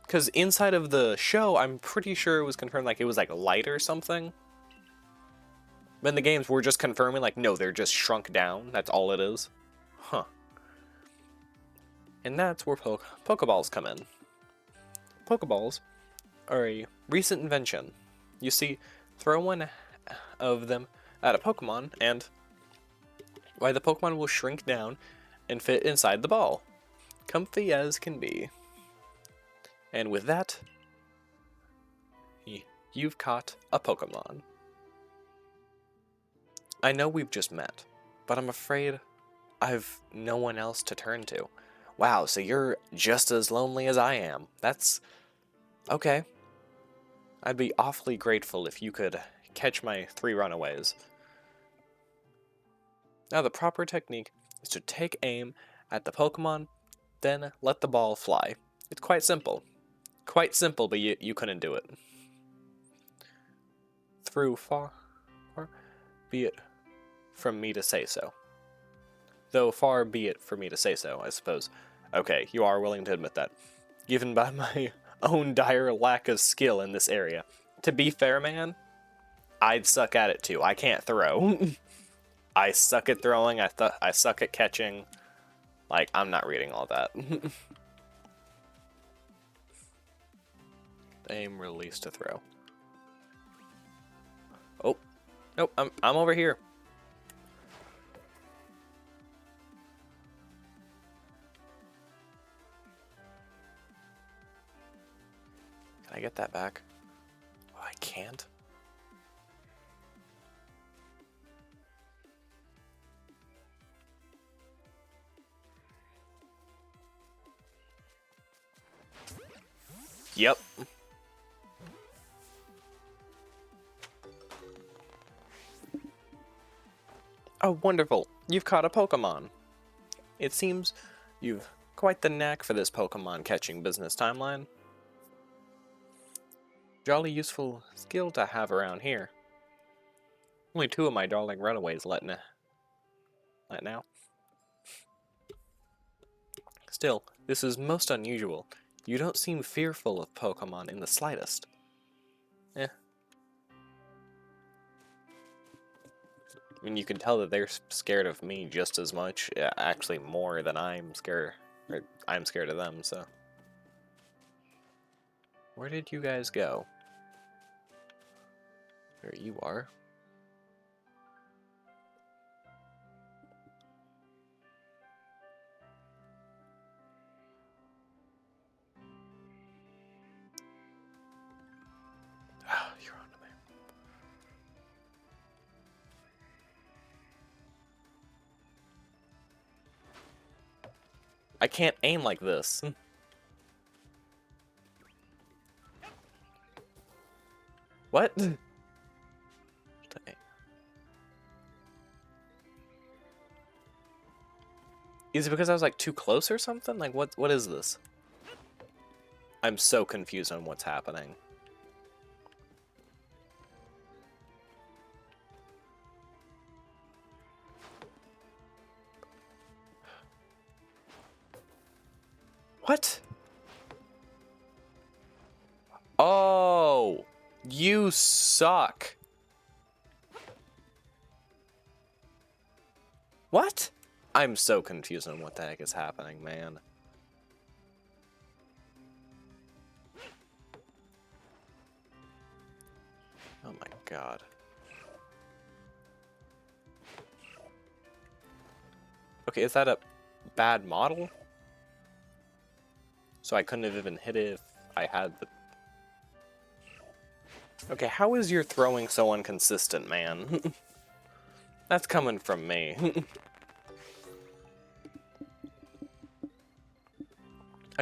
Because inside of the show, I'm pretty sure it was confirmed like it was like light or something. But in the games, we're just confirming like, no, they're just shrunk down. That's all it is. Huh. And that's where Pokeballs come in. Pokeballs are a recent invention. You see, throw one of them at a Pokemon, and why the Pokemon will shrink down and fit inside the ball. Comfy as can be. And with that, you've caught a Pokemon. I know we've just met, but I'm afraid I've no one else to turn to. Wow, so you're just as lonely as I am. That's okay. I'd be awfully grateful if you could catch my 3 runaways. Now, the proper technique is to take aim at the Pokemon, then let the ball fly. It's quite simple. Quite simple, but you couldn't do it. Through far be it from me to say so. Though far be it for me to say so, I suppose. Okay, you are willing to admit that. Given by my own dire lack of skill in this area. To be fair, man, I'd suck at it too. I can't throw. I suck at throwing, I suck at catching. Like, I'm not reading all that. Aim, release to throw. Oh, nope, I'm over here. Can I get that back? Oh, I can't. Yep. Oh, wonderful. You've caught a Pokemon. It seems you've quite the knack for this Pokemon catching business, Timeline. Jolly useful skill to have around here. Only 2 of my darling runaways let now. Still, this is most unusual. You don't seem fearful of Pokemon in the slightest. Eh. I mean, you can tell that they're scared of me just as much, actually more than I'm scared of them, so. Where did you guys go? There you are. Ah, you're on to me. I can't aim like this. What? Is it because I was like too close or something? Like what is this? I'm so confused on what's happening. What? Oh, you suck. What? I'm so confused on what the heck is happening, man. Oh my god. Okay, is that a bad model? So I couldn't have even hit it if I had the... Okay, how is your throwing so inconsistent, man? That's coming from me.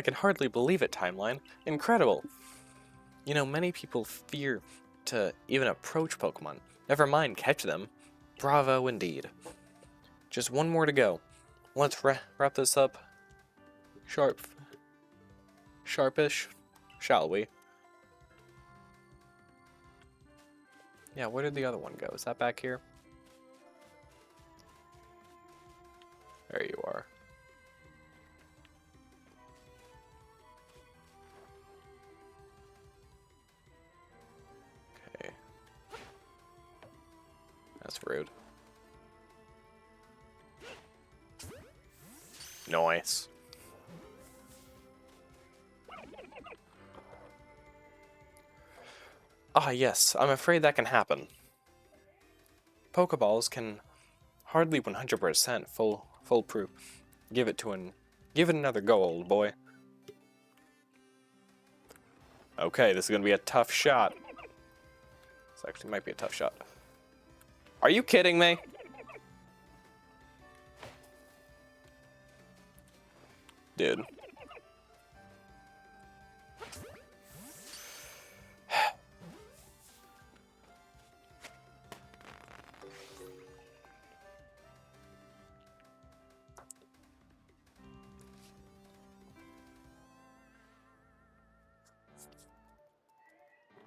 I can hardly believe it, Timeline. Incredible! You know, many people fear to even approach Pokemon. Never mind catch them. Bravo indeed. Just one more to go. Let's wrap this up sharpish, shall we? Yeah, where did the other one go? Is that back here? There you are. Okay. That's rude. Nice. Ah, yes, I'm afraid that can happen. Pokeballs can hardly 100% foolproof. Give it another go, old boy. Okay, this is gonna be a tough shot. This actually might be a tough shot. Are you kidding me? Dude.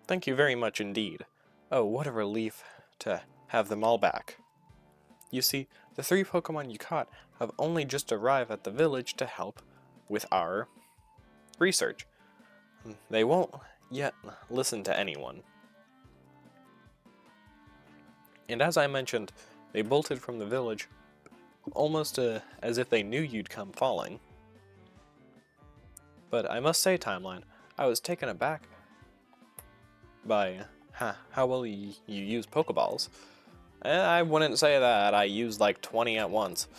Thank you very much indeed. Oh, what a relief to have them all back. You see, the 3 Pokemon you caught have only just arrived at the village to help with our research. They won't yet listen to anyone. And as I mentioned, they bolted from the village almost as if they knew you'd come falling. But I must say, Timeline, I was taken aback by how well you use Pokeballs. I wouldn't say that. I used like 20 at once,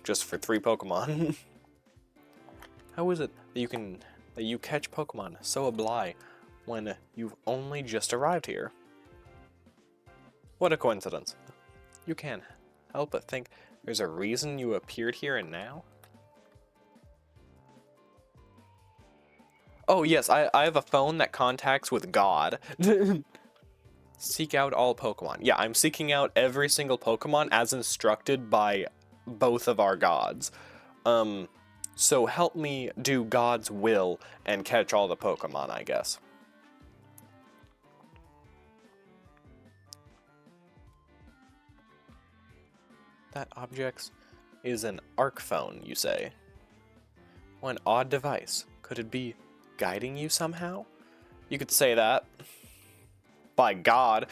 just for 3 Pokemon. How is it that you catch Pokemon so ably when you've only just arrived here? What a coincidence. You can't help but think there's a reason you appeared here and now? Oh yes, I have a phone that contacts with God. Seek out all Pokemon. Yeah, I'm seeking out every single Pokemon as instructed by both of our gods. So help me do God's will and catch all the Pokemon, I guess. That object is an ARC phone, you say? What an odd device. Could it be guiding you somehow? You could say that. By God.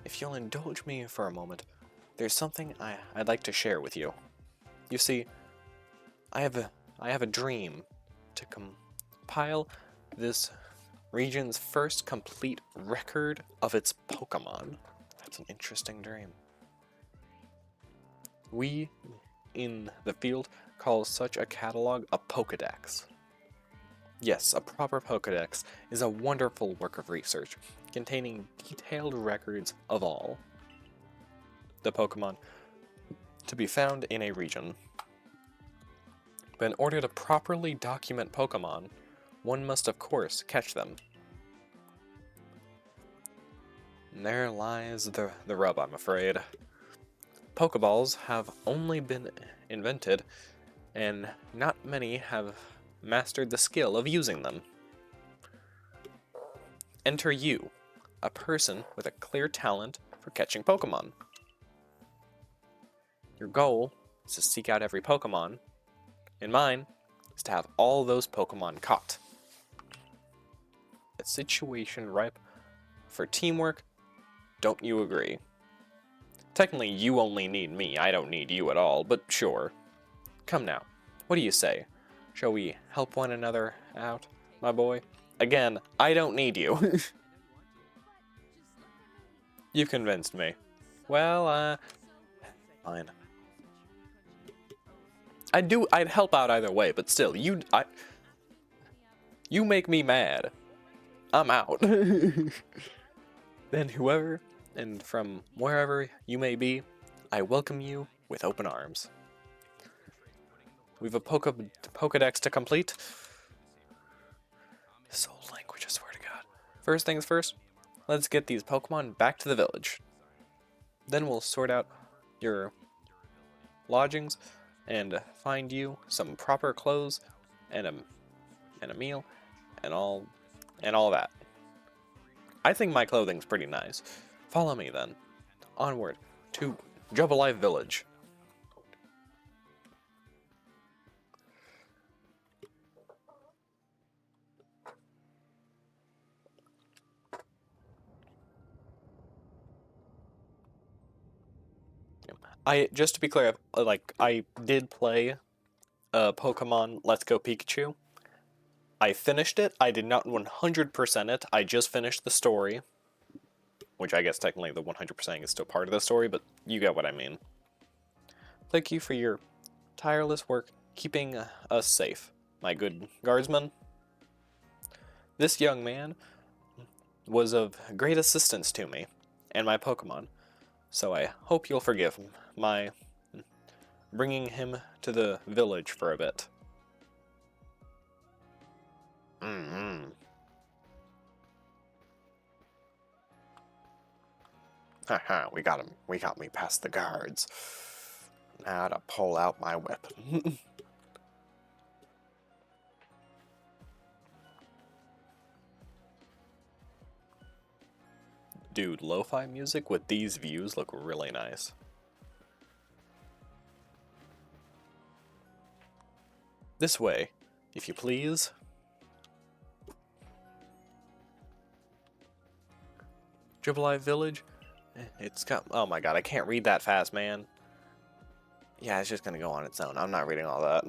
If you'll indulge me for a moment, there's something I'd like to share with you. You see, I have a dream to compile this region's first complete record of its Pokemon. That's an interesting dream. We in the field call such a catalog a Pokedex. Yes, a proper Pokedex is a wonderful work of research, containing detailed records of all the Pokemon to be found in a region. But in order to properly document Pokemon, one must of course catch them. And there lies the rub, I'm afraid. Pokeballs have only been invented, and not many have mastered the skill of using them. Enter you, a person with a clear talent for catching Pokemon. Your goal is to seek out every Pokemon, and mine is to have all those Pokemon caught. A situation ripe for teamwork, don't you agree? Technically, you only need me, I don't need you at all, but sure. Come now, what do you say? Shall we help one another out, my boy? Again, I don't need you. You've convinced me. Well, fine. I'd help out either way, but still, you make me mad. I'm out. Then whoever, and from wherever you may be, I welcome you with open arms. We've a Pokedex to complete. This old language, I swear to God. First things first, let's get these Pokemon back to the village. Then we'll sort out your lodgings and find you some proper clothes and a meal and all that. I think my clothing's pretty nice. Follow me then. Onward to Jubilife Village. Just to be clear, like, I did play Pokemon Let's Go Pikachu. I finished it. I did not 100% it. I just finished the story. Which I guess technically the 100% is still part of the story, but you get what I mean. Thank you for your tireless work keeping us safe, my good guardsman. This young man was of great assistance to me and my Pokemon, so I hope you'll forgive my bringing him to the village for a bit. Haha, we got him. We got me past the guards. Now to pull out my weapon. Dude, lo-fi music with these views look really nice. This way, if you please. Jubilife Village? It's got... Oh my god, I can't read that fast, man. Yeah, it's just gonna go on its own. I'm not reading all that.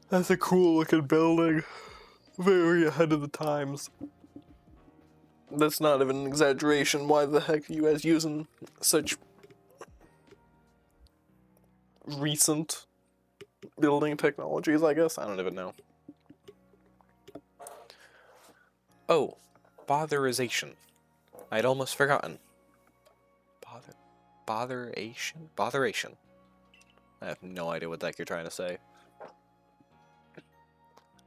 That's a cool looking building. Very ahead of the times. That's not even an exaggeration. Why the heck are you guys using such recent building technologies, I guess? I don't even know. Oh, botherization. I'd almost forgotten. Botheration? I have no idea what the heck you're trying to say.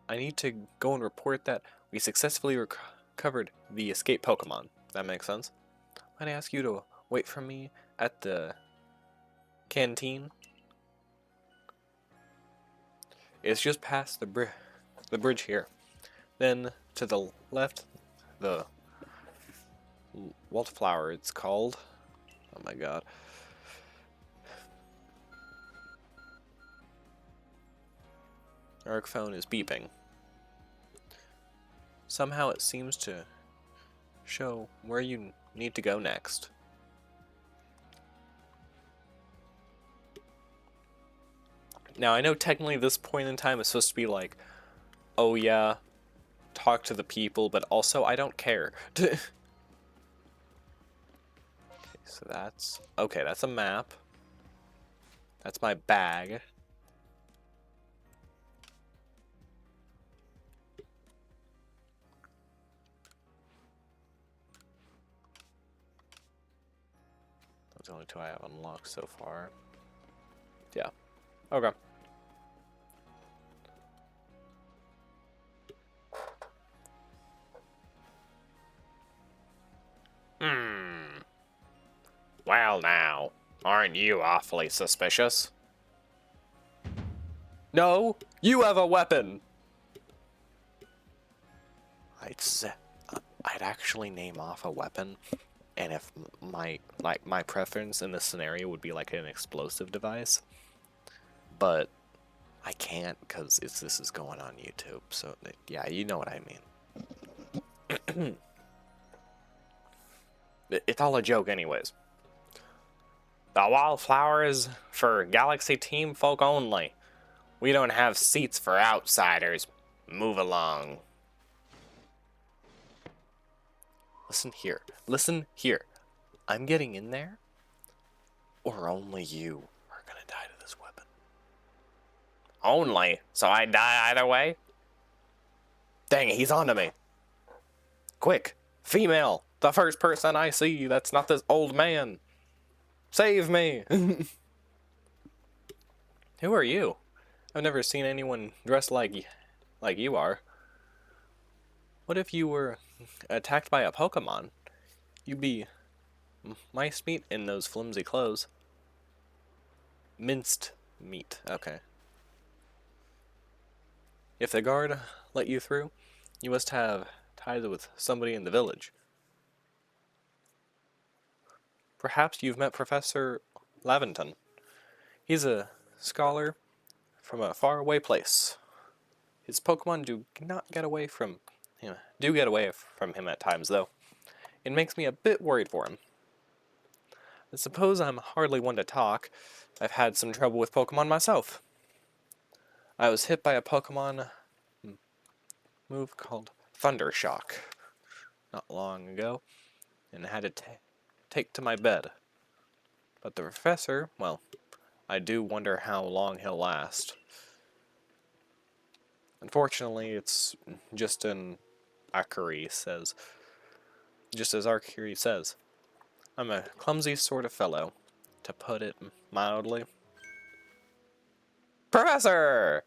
I need to go and report that we successfully recovered the escaped Pokemon. That makes sense. I'd ask you to wait for me at the canteen. It's just past the bridge here. Then to the left, the Wildflower it's called. Oh my god. Our phone is beeping. Somehow it seems to show where you need to go next. Now, I know technically this point in time is supposed to be like, oh yeah, talk to the people, but also I don't care. Okay, so that's... Okay, that's a map. That's my bag. Those are the only two I have unlocked so far. Yeah. Okay. Well now, aren't you awfully suspicious? No, you have a weapon! I'd actually name off a weapon, and if my preference in this scenario would be like an explosive device, but I can't because this is going on YouTube, so yeah, you know what I mean. It's all a joke anyways. The Wildflower is for Galaxy Team folk only. We don't have seats for outsiders. Move along. Listen here. Listen here. I'm getting in there, or only you are gonna die to this weapon. Only? So I die either way? Dang it, he's onto me. Quick, female, the first person I see that's not this old man. Save me. Who are you? I've never seen anyone dressed like you are. What if you were attacked by a Pokemon? You'd be mice meat in those flimsy clothes. Minced meat, okay. If the guard let you through, you must have ties with somebody in the village. Perhaps you've met Professor Lavington. He's a scholar from a faraway place. His Pokemon do get away from him at times, though. It makes me a bit worried for him. I suppose I'm hardly one to talk. I've had some trouble with Pokemon myself. I was hit by a Pokemon move called Thundershock not long ago, and had to take to my bed. But the professor, well, I do wonder how long he'll last. Unfortunately, it's just as Arcuri says. I'm a clumsy sort of fellow, to put it mildly. Professor!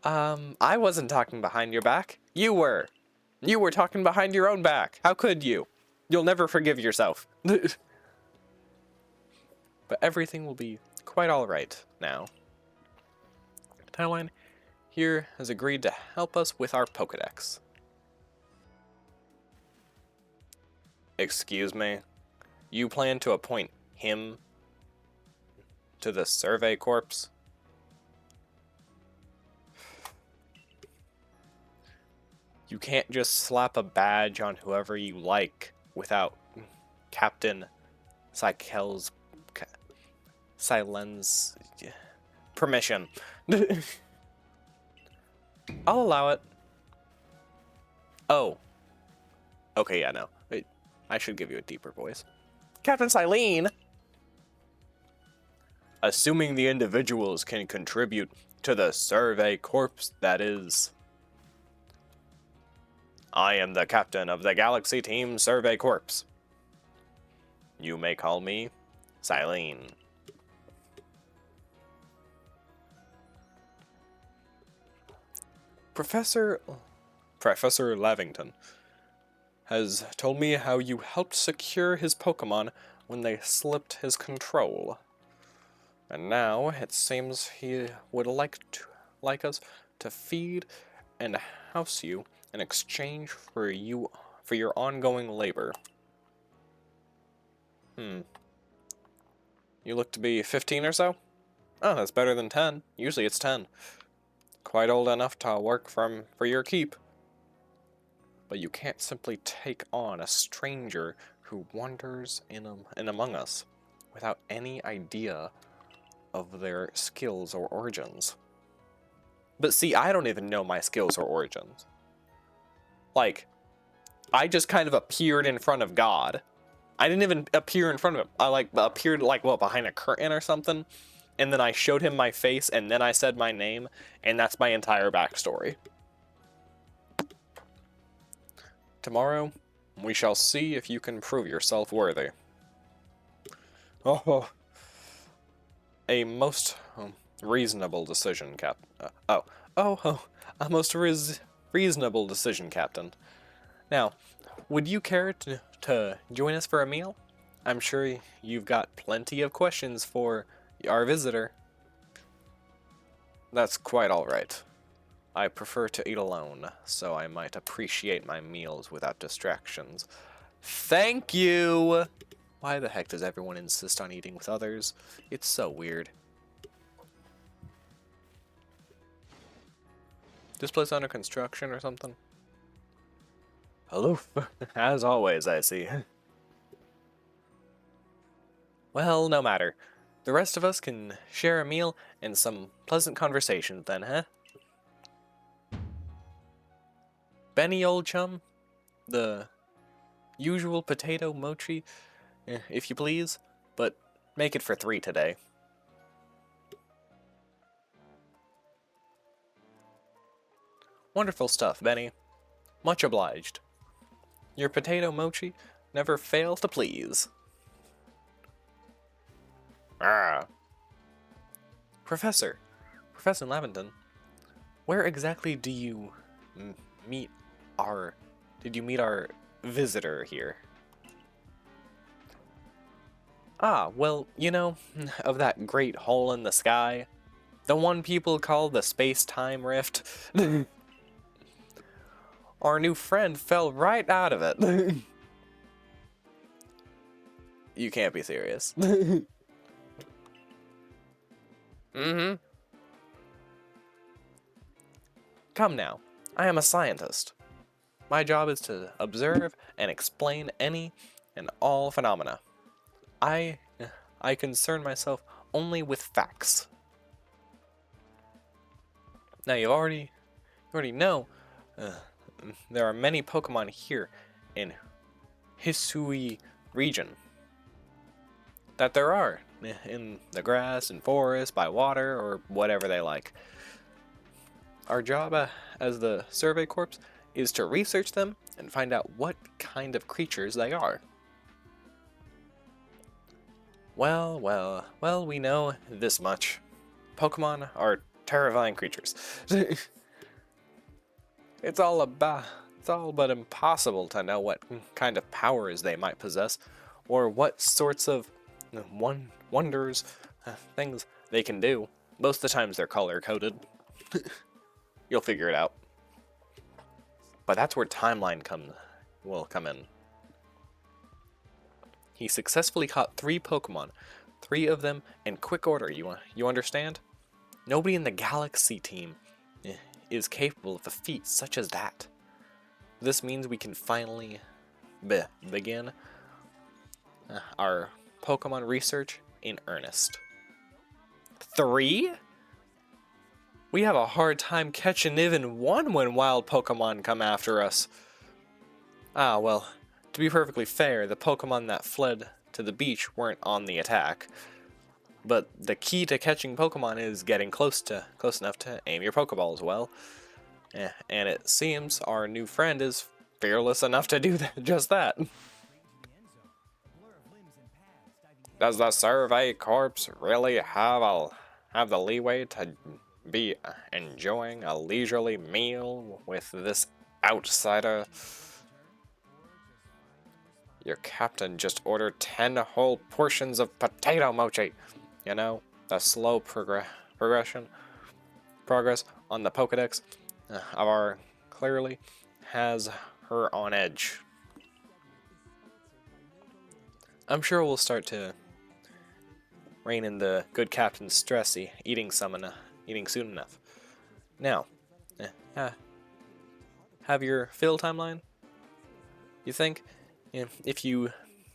I wasn't talking behind your back. You were. You were talking behind your own back. How could you? You'll never forgive yourself. But everything will be quite alright now. Timeline here has agreed to help us with our Pokedex. Excuse me? You plan to appoint him to the Survey Corps? You can't just slap a badge on whoever you like without Captain Sykel's Silen's permission. I'll allow it. Oh. Okay, yeah, no. I should give you a deeper voice. Captain Silene! Assuming the individuals can contribute to the Survey Corps, that is. I am the captain of the Galaxy Team Survey Corps. You may call me Silene. Professor Lavington has told me how you helped secure his Pokemon when they slipped his control. And now it seems he would like us to feed and house you in exchange for your ongoing labor. You look to be 15 or so? Oh, that's better than 10. Usually it's 10. Quite old enough to work for your keep. But you can't simply take on a stranger who wanders in among us without any idea of their skills or origins. But see, I don't even know my skills or origins. Like, I just kind of appeared in front of God. I didn't even appear in front of him. I appeared behind a curtain or something, and then I showed him my face, and then I said my name, and that's my entire backstory. Tomorrow, we shall see if you can prove yourself worthy. Oh, a most reasonable decision, a most reasonable decision, Captain. Now, would you care to join us for a meal? I'm sure you've got plenty of questions for our visitor. That's quite all right. I prefer to eat alone, so I might appreciate my meals without distractions. Thank you! Why the heck does everyone insist on eating with others? It's so weird. This place under construction or something? Aloof, as always, I see. Well, no matter. The rest of us can share a meal and some pleasant conversations then, huh? Benny, old chum? The usual potato mochi, if you please, but make it for 3 today. Wonderful stuff, Benny. Much obliged. Your potato mochi never fails to please. Ah. Professor Lavington, where exactly do you meet our... Did you meet our visitor here? Ah, well, you know, of that great hole in the sky. The one people call the space-time rift. Our new friend fell right out of it. You can't be serious. Mm-hmm. Come now, I am a scientist. My job is to observe and explain any and all phenomena. I concern myself only with facts. Now you already know there are many Pokemon here in Hisui region. That there are in the grass and forest, by water, or whatever they like. Our job as the Survey Corps is to research them and find out what kind of creatures they are. Well, we know this much. Pokemon are terrifying creatures. It's all but impossible to know what kind of powers they might possess, or what sorts of wonders, things they can do. Most of the times they're color-coded. You'll figure it out. But that's where Timeline will come in. He successfully caught 3 Pokemon, 3 of them in quick order, you understand? Nobody in the Galaxy team is capable of a feat such as that. This means we can finally begin our Pokemon research in earnest. 3? We have a hard time catching even one when wild Pokemon come after us. Ah, well, to be perfectly fair, the Pokemon that fled to the beach weren't on the attack. But the key to catching Pokemon is getting close enough to aim your Pokeballs well. And it seems our new friend is fearless enough to do just that. Does the Survey Corps really have the leeway to be enjoying a leisurely meal with this outsider? Your captain just ordered 10 whole portions of potato mochi. You know, the slow progress on the Pokedex of our clearly has her on edge. I'm sure we'll start to rein in the good captain's stress eating soon enough. Now, have your fill timeline? You think if you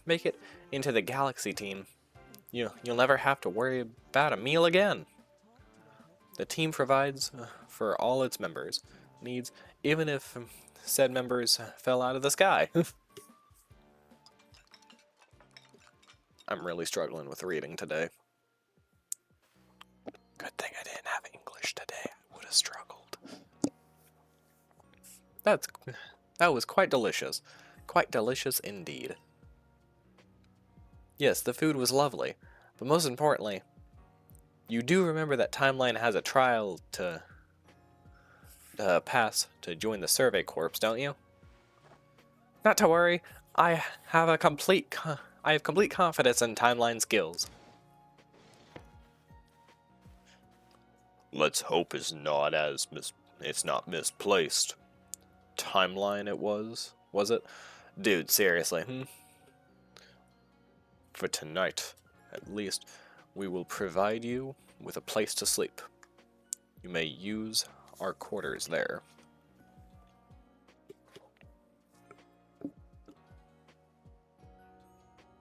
make it into the Galaxy team, you'll never have to worry about a meal again. The team provides for all its members' needs, even if said members fell out of the sky. I'm really struggling with reading today. Good thing I didn't have English today. I would have struggled. That was quite delicious. Quite delicious indeed. Yes, the food was lovely, but most importantly, you do remember that Timeline has a trial to pass to join the Survey Corps, don't you? Not to worry, I have complete confidence in Timeline's skills. Let's hope it's not misplaced. Timeline it was it? Dude, seriously. For tonight, at least, we will provide you with a place to sleep. You may use our quarters there.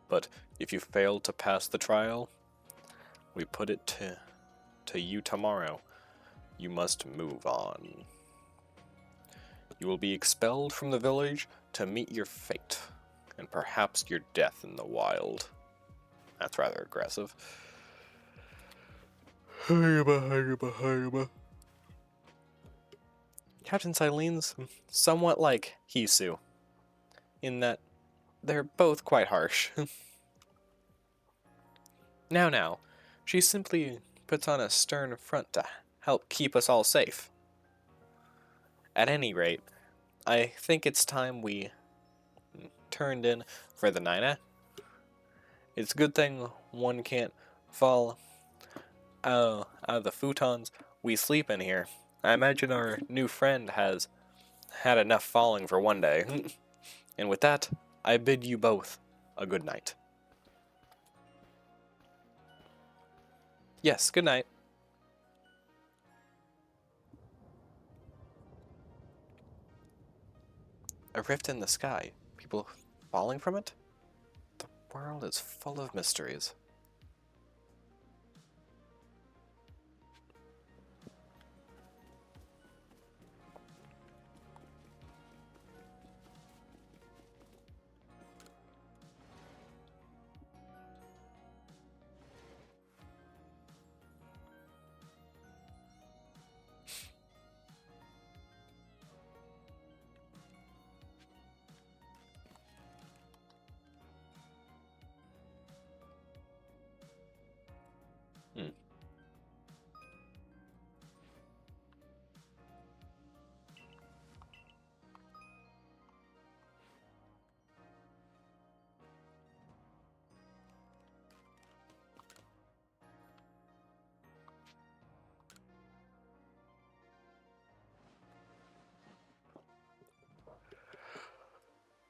But if you fail to pass the trial, we put it to you tomorrow. You must move on. You will be expelled from the village to meet your fate, and perhaps your death in the wild. That's rather aggressive. Captain Silene's somewhat like Hisu, in that they're both quite harsh. Now, she simply puts on a stern front to help keep us all safe. At any rate, I think it's time we turned in for the night. It's a good thing one can't fall out of the futons we sleep in here. I imagine our new friend has had enough falling for one day. And with that, I bid you both a good night. Yes, good night. A rift in the sky. People falling from it? The world is full of mysteries.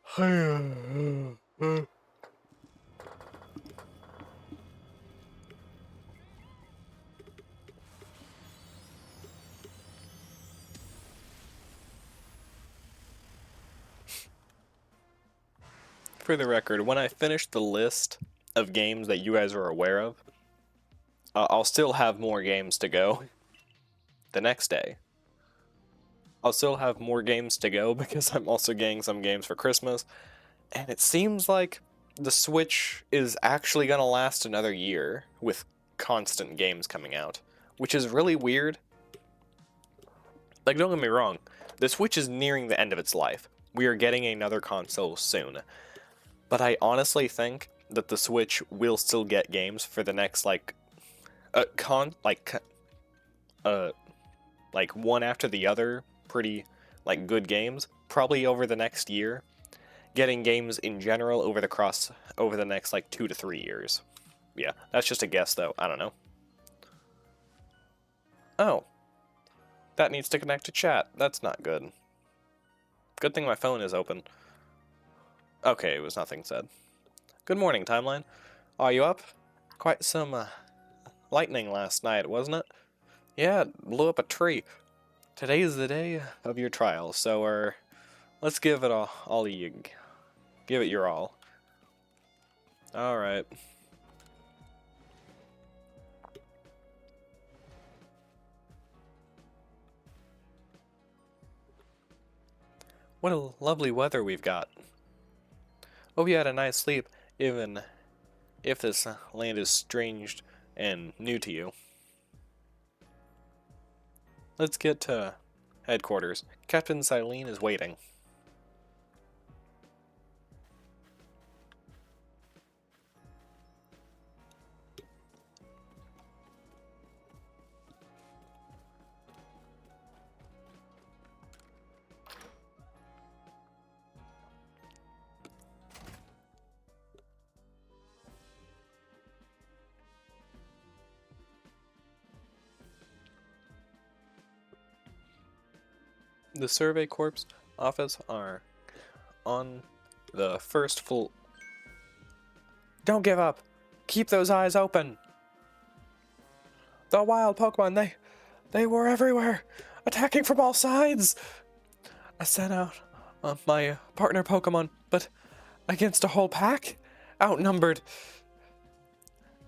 Hmm. For the record, when I finish the list of games that you guys are aware of, I'll still have more games to go the next day. I'll still have more games to go because I'm also getting some games for Christmas. And it seems like the Switch is actually going to last another year with constant games coming out, which is really weird. Like, don't get me wrong, the Switch is nearing the end of its life. We are getting another console soon. But I honestly think that the Switch will still get games for the next, like one after the other, pretty, like, good games, probably over the next year. Getting games in general over the next, like, 2 to 3 years. Yeah, that's just a guess, though. I don't know. Oh. That needs to connect to chat. That's not good. Good thing my phone is open. Okay, it was nothing said. Good morning, Timeline. Are you up? Quite some, lightning last night, wasn't it? Yeah, it blew up a tree. Today is the day of your trial, so, let's give it all you... Give it your all. Alright. What a lovely weather we've got. Hope you had a nice sleep, even if this land is strange and new to you. Let's get to headquarters. Captain Silene is waiting. The Survey Corps office are on the first floor. Don't give up! Keep those eyes open! The wild Pokemon, they were everywhere! Attacking from all sides! I sent out my partner Pokemon, but against a whole pack? Outnumbered.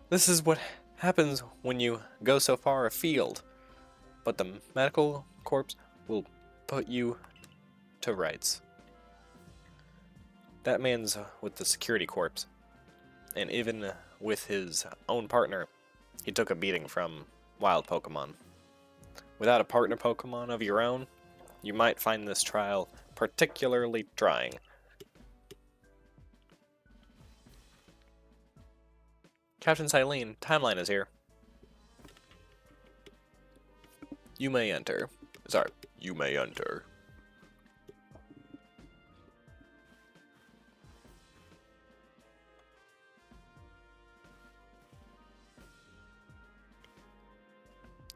This is what happens when you go so far afield. But the medical corps will put you to rights. That man's with the security corps. And even with his own partner, he took a beating from wild Pokemon. Without a partner Pokemon of your own, you might find this trial particularly trying. Captain Silene, Timeline is here. You may enter. Sorry, you may enter.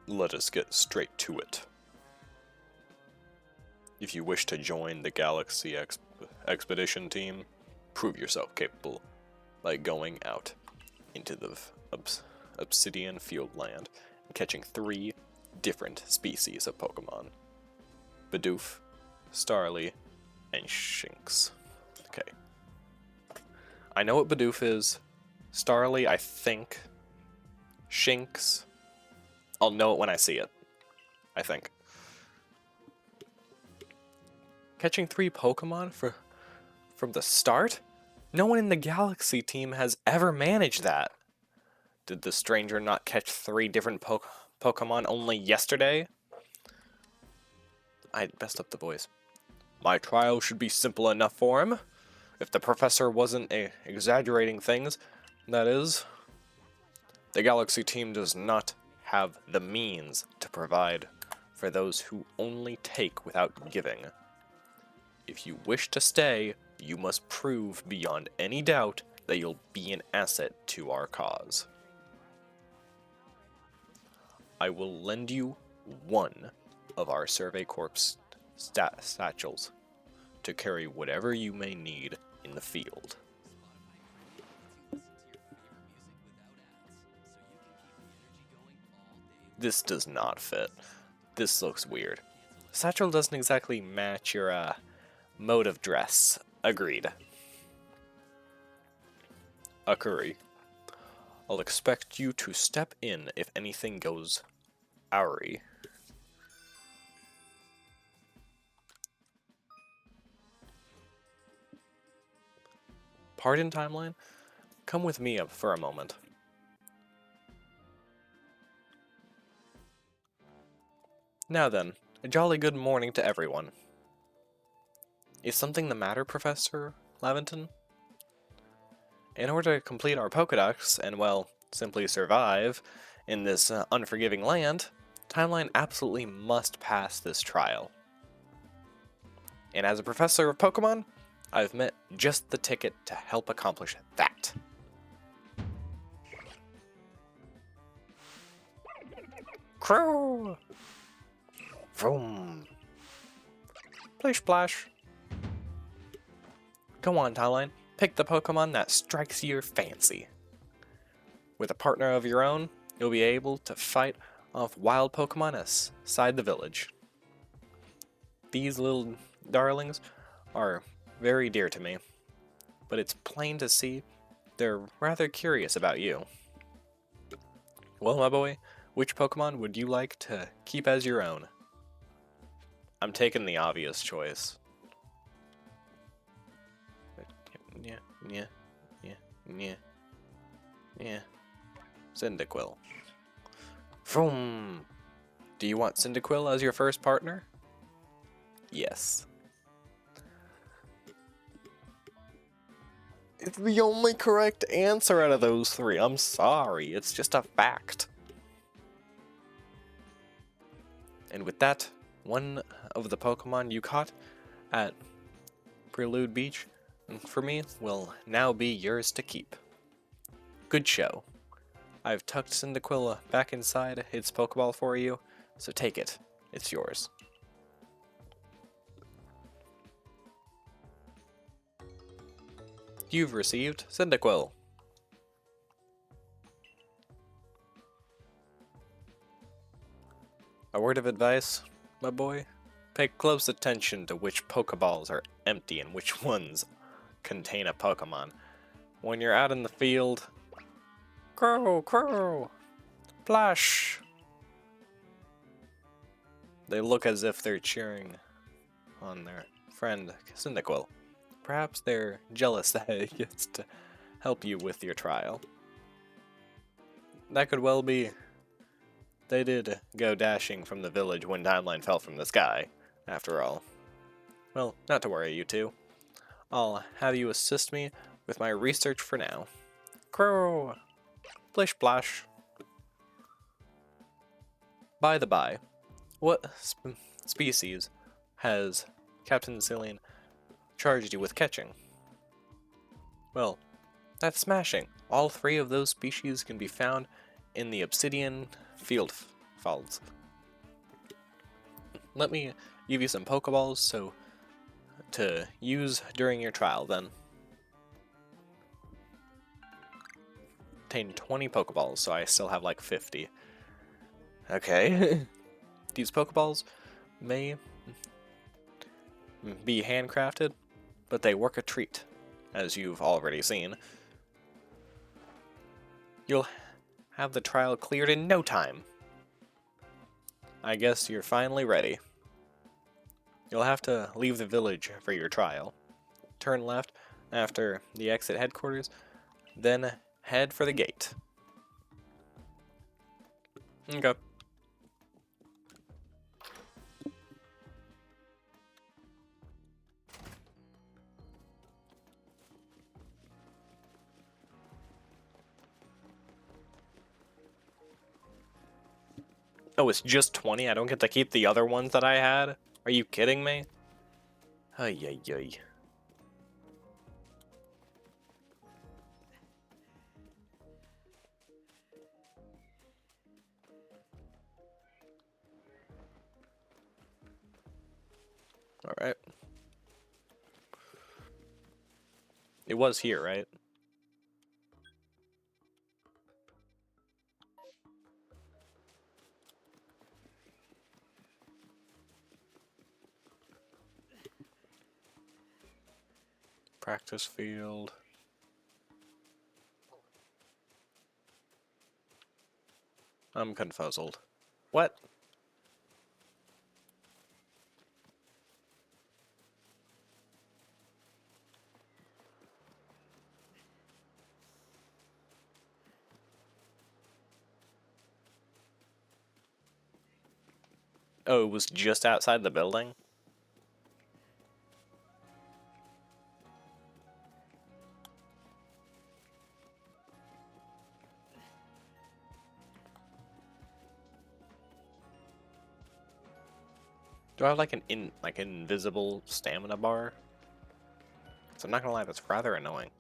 Let us get straight to it. If you wish to join the Galaxy Expedition team, prove yourself capable by going out into the Obsidian Field Land and catching 3 different species of Pokemon. Bidoof, Starly, and Shinx. Okay. I know what Bidoof is. Starly, I think. Shinx, I'll know it when I see it. I think. Catching 3 Pokemon from the start? No one in the Galaxy team has ever managed that. Did the stranger not catch 3 different Pokemon only yesterday? I messed up the voice. My trial should be simple enough for him. If the professor wasn't exaggerating things, that is. The Galaxy team does not have the means to provide for those who only take without giving. If you wish to stay, you must prove beyond any doubt that you'll be an asset to our cause. I will lend you 1 of our Survey Corps satchels to carry whatever you may need in the field. This does not fit. This looks weird. Satchel doesn't exactly match your mode of dress. Agreed. Akuri, I'll expect you to step in if anything goes awry. Pardon, Timeline? Come with me up for a moment. Now then, a jolly good morning to everyone. Is something the matter, Professor Laventon? In order to complete our Pokedex and, well, simply survive in this unforgiving land, Timeline absolutely must pass this trial. And as a professor of Pokemon, I've met just the ticket to help accomplish that. Crow! Vroom! Plish splash! Go on, Timeline. Pick the Pokemon that strikes your fancy. With a partner of your own, you'll be able to fight off wild Pokemon outside the village. These little darlings are very dear to me, but it's plain to see they're rather curious about you. Well, my boy, which Pokemon would you like to keep as your own? I'm taking the obvious choice. Yeah. Cyndaquil. Vroom! Do you want Cyndaquil as your first partner? Yes. It's the only correct answer out of those 3. I'm sorry, it's just a fact. And with that, one of the Pokemon you caught at Prelude Beach, for me, will now be yours to keep. Good show. I've tucked Cyndaquil back inside its Pokeball for you, so take it. It's yours. You've received Cyndaquil. A word of advice, my boy? Pay close attention to which Pokeballs are empty and which ones contain a Pokemon. When you're out in the field, crow, flash! They look as if they're cheering on their friend Cyndaquil. Perhaps they're jealous that it gets to help you with your trial. That could well be. They did go dashing from the village when Timeline fell from the sky, after all. Well, not to worry, you two. I'll have you assist me with my research for now. Crow! Plish plash. By the by, what species has Captain Cillian charged you with catching? Well, that's smashing. All 3 of those species can be found in the Obsidian Field Falls. Let me give you some Pokeballs to use during your trial then. Obtain 20 Pokeballs, so I still have like 50. Okay. These Pokeballs may be handcrafted, but they work a treat, as you've already seen. You'll have the trial cleared in no time. I guess you're finally ready. You'll have to leave the village for your trial. Turn left after the exit headquarters, then head for the gate. Okay. Oh, it's just 20? I don't get to keep the other ones that I had? Are you kidding me? Ay, ay, ay. Alright. It was here, right? Practice field. I'm confuzzled. What? Oh, it was just outside the building? Do I have like an invisible stamina bar? So I'm not gonna lie, that's rather annoying.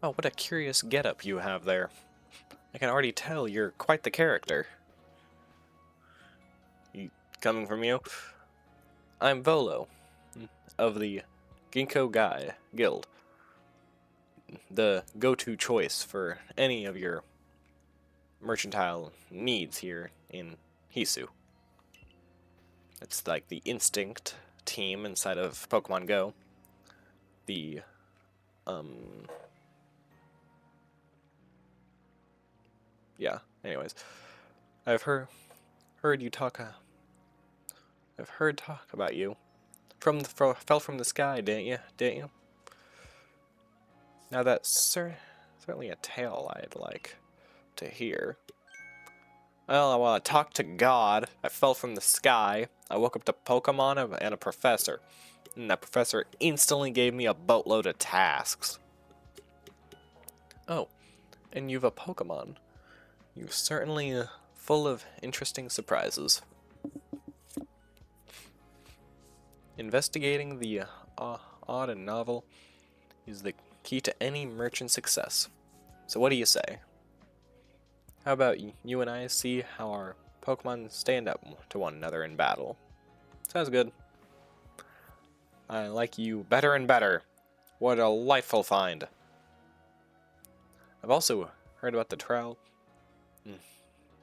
Oh, what a curious getup you have there. I can already tell you're quite the character. Coming from you? I'm Volo, of the Ginkgo Guild. The go-to choice for any of your mercantile needs here in Hisu. It's like the Instinct team inside of Pokemon Go. The, yeah, anyways. I've heard you talk, I've heard talk about you. Fell from the sky, didn't you? Now that's certainly a tale I'd like to hear. Well, I want to talk to God. I fell from the sky. I woke up to Pokemon and a professor. And that professor instantly gave me a boatload of tasks. Oh, and you've a Pokemon. You're certainly full of interesting surprises. Investigating the odd and novel is the key to any merchant success. So what do you say? How about you and I see how our Pokemon stand up to one another in battle? Sounds good. I like you better and better. What a delightful find. I've also heard about the trial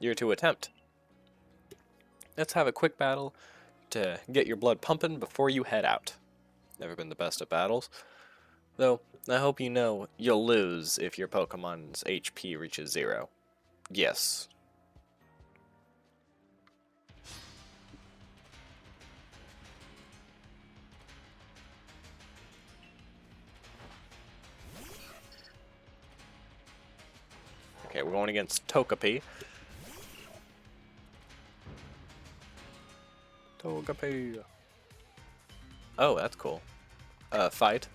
you're to attempt. Let's have a quick battle to get your blood pumping before you head out. Never been the best at battles. Though, I hope you know you'll lose if your Pokemon's HP reaches 0. Yes. Okay, we're going against Togepi. Togepi. Oh, that's cool. Fight.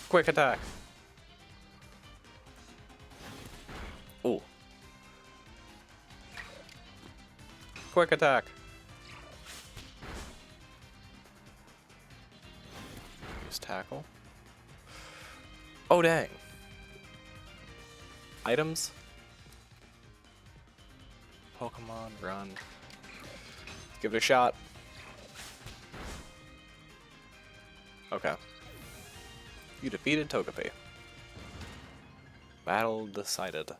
Quick attack. Ooh. Quick attack. Use tackle. Oh, dang. Items. Pokemon, run. Give it a shot. Okay. You defeated Togepi. Battle decided.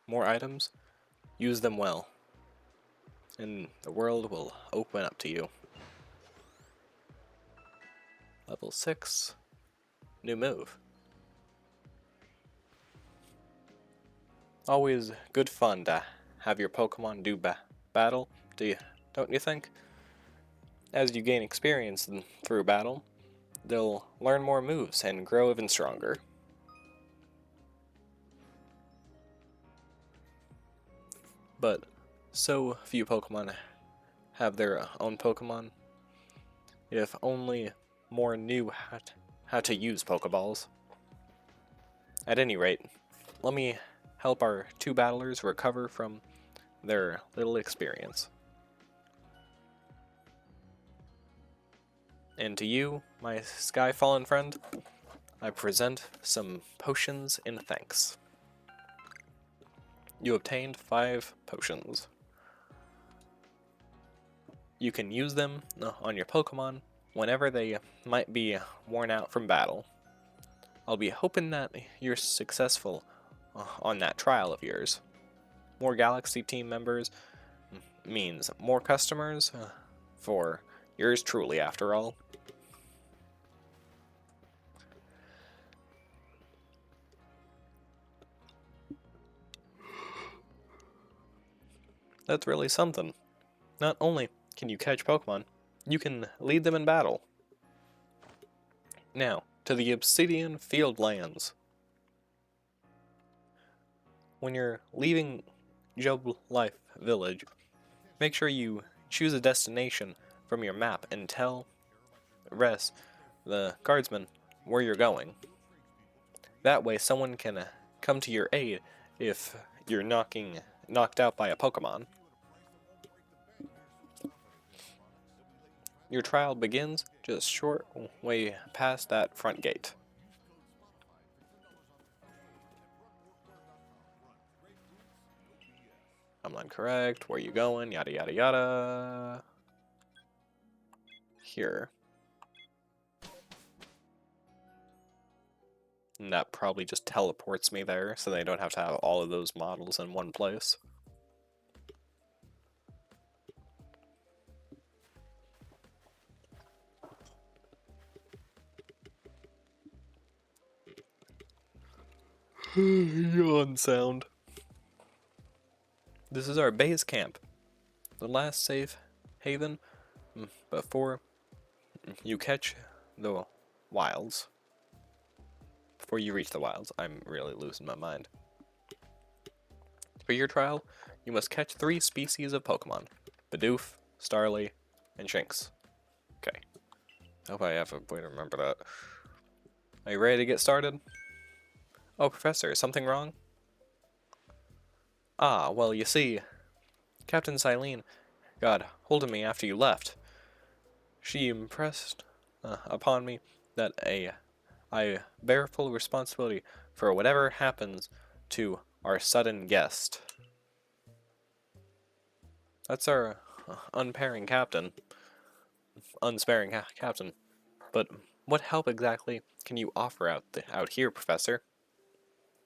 More items? Use them well. And the world will open up to you. Level 6. New move. Always good fun to have your Pokemon do battle, don't you think? As you gain experience through battle, they'll learn more moves and grow even stronger. But so few Pokemon have their own Pokemon. If only more knew how to use Pokeballs. At any rate, let me help our two battlers recover from their little experience. And to you, my Skyfallen friend, I present some potions in thanks. You obtained 5 potions. You can use them on your Pokemon whenever they might be worn out from battle. I'll be hoping that you're successful on that trial of yours. More Galaxy team members means more customers for yours truly, after all. That's really something. Not only can you catch Pokemon, you can lead them in battle. Now, to the Obsidian Fieldlands. When you're leaving Job Life Village, make sure you choose a destination from your map and tell the guardsman, where you're going. That way someone can come to your aid if you're knocked out by a Pokemon. Your trial begins just a short way past that front gate. Timeline correct, where you going, yada yada yada. Here. And that probably just teleports me there, so they don't have to have all of those models in one place. Yawn sound. This is our base camp. The last safe haven before you catch the wilds. Before you reach the wilds. I'm really losing my mind. For your trial, you must catch 3 species of Pokemon. Bidoof, Starly, and Shinx. Okay. I hope I have a way to remember that. Are you ready to get started? Oh, Professor, is something wrong? Ah, well, you see, Captain Silene got hold of me after you left. She impressed upon me that I bear full responsibility for whatever happens to our sudden guest. That's our unsparing captain. But what help exactly can you offer out here, Professor?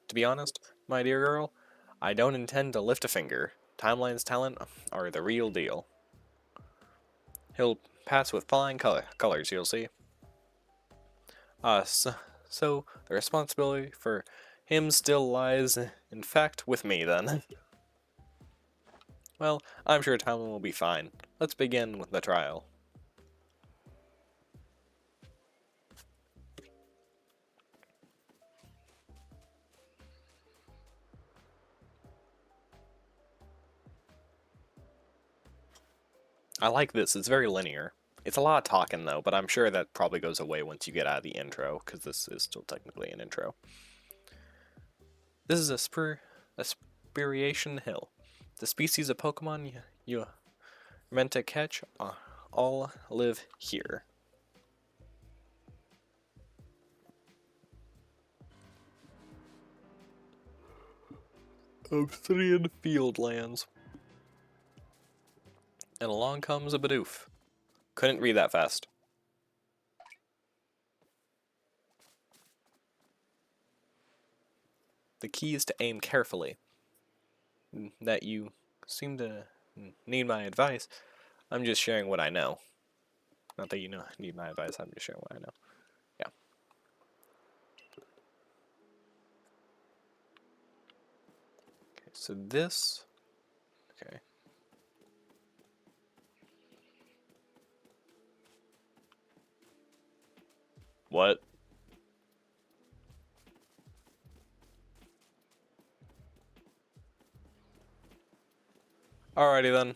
To be honest, my dear girl, I don't intend to lift a finger. Timeline's talent are the real deal. He'll pass with flying colors, you'll see. So the responsibility for him still lies, in fact, with me, then. Well, I'm sure Timeline will be fine. Let's begin with the trial. I like this. It's very linear. It's a lot of talking, though, but I'm sure that probably goes away once you get out of the intro, because this is still technically an intro. This is a Spiriation Hill. The species of Pokemon you're meant to catch all live here. Obsidian Fieldlands. And along comes a Bidoof. Couldn't read that fast. The key is to aim carefully. That you seem to need my advice. I'm just sharing what I know. Not that you need my advice, I'm just sharing what I know. Yeah. Okay, so this... Okay. What? Alrighty then.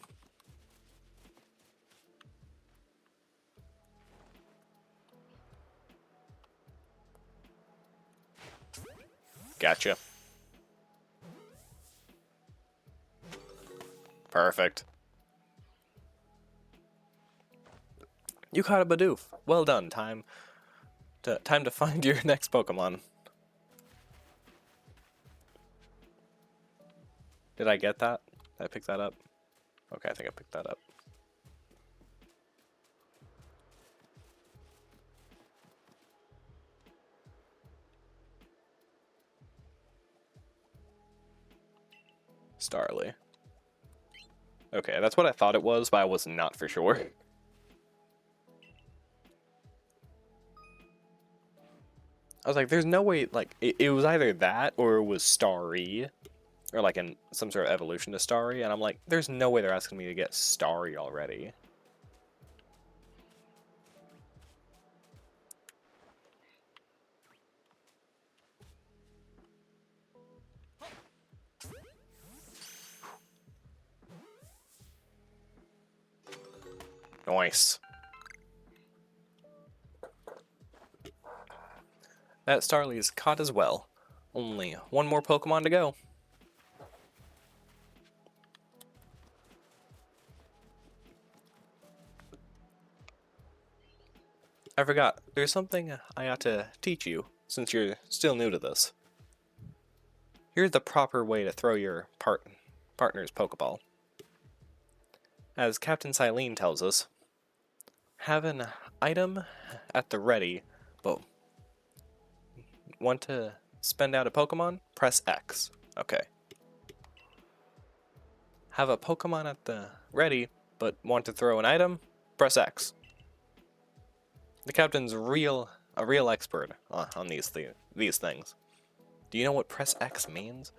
Gotcha. Perfect. You caught a Bidoof. Well done. Time to find your next Pokemon. Did I get that? Did I pick that up? Okay, I think I picked that up. Starly. Okay, that's what I thought it was, but I was not for sure. I was like, there's no way, like, it was either that or it was Starry. Or like some sort of evolution to Starry, and I'm like, there's no way they're asking me to get Starry already. Nice. That Starly is caught as well. Only one more Pokemon to go. I forgot, there's something I ought to teach you, since you're still new to this. Here's the proper way to throw your partner's Pokeball. As Captain Silene tells us, have an item at the ready, but want to spend out a Pokemon? Press X. Okay. Have a Pokemon at the ready, but want to throw an item? Press X. The captain's a real expert on these things. Do you know what press X means?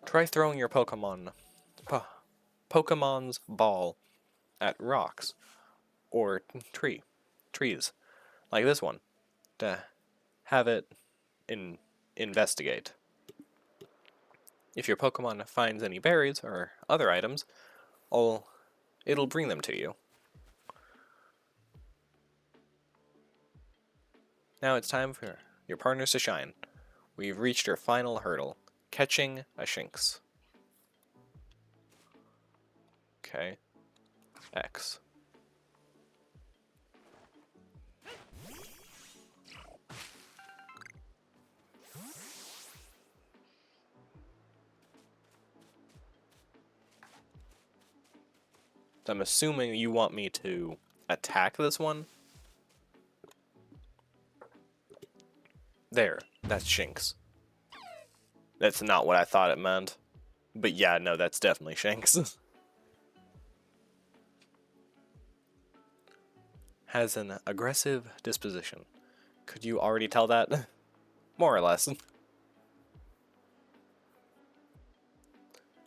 Try throwing your Pokemon's ball at rocks or trees, like this one, to have it investigate. If your Pokemon finds any berries or other items, it'll bring them to you. Now it's time for your partners to shine. We've reached your final hurdle, catching a Shinx. Okay. X. I'm assuming you want me to attack this one? There, that's Shinx. That's not what I thought it meant. But yeah, no, that's definitely Shinx. Has an aggressive disposition. Could you already tell that? More or less.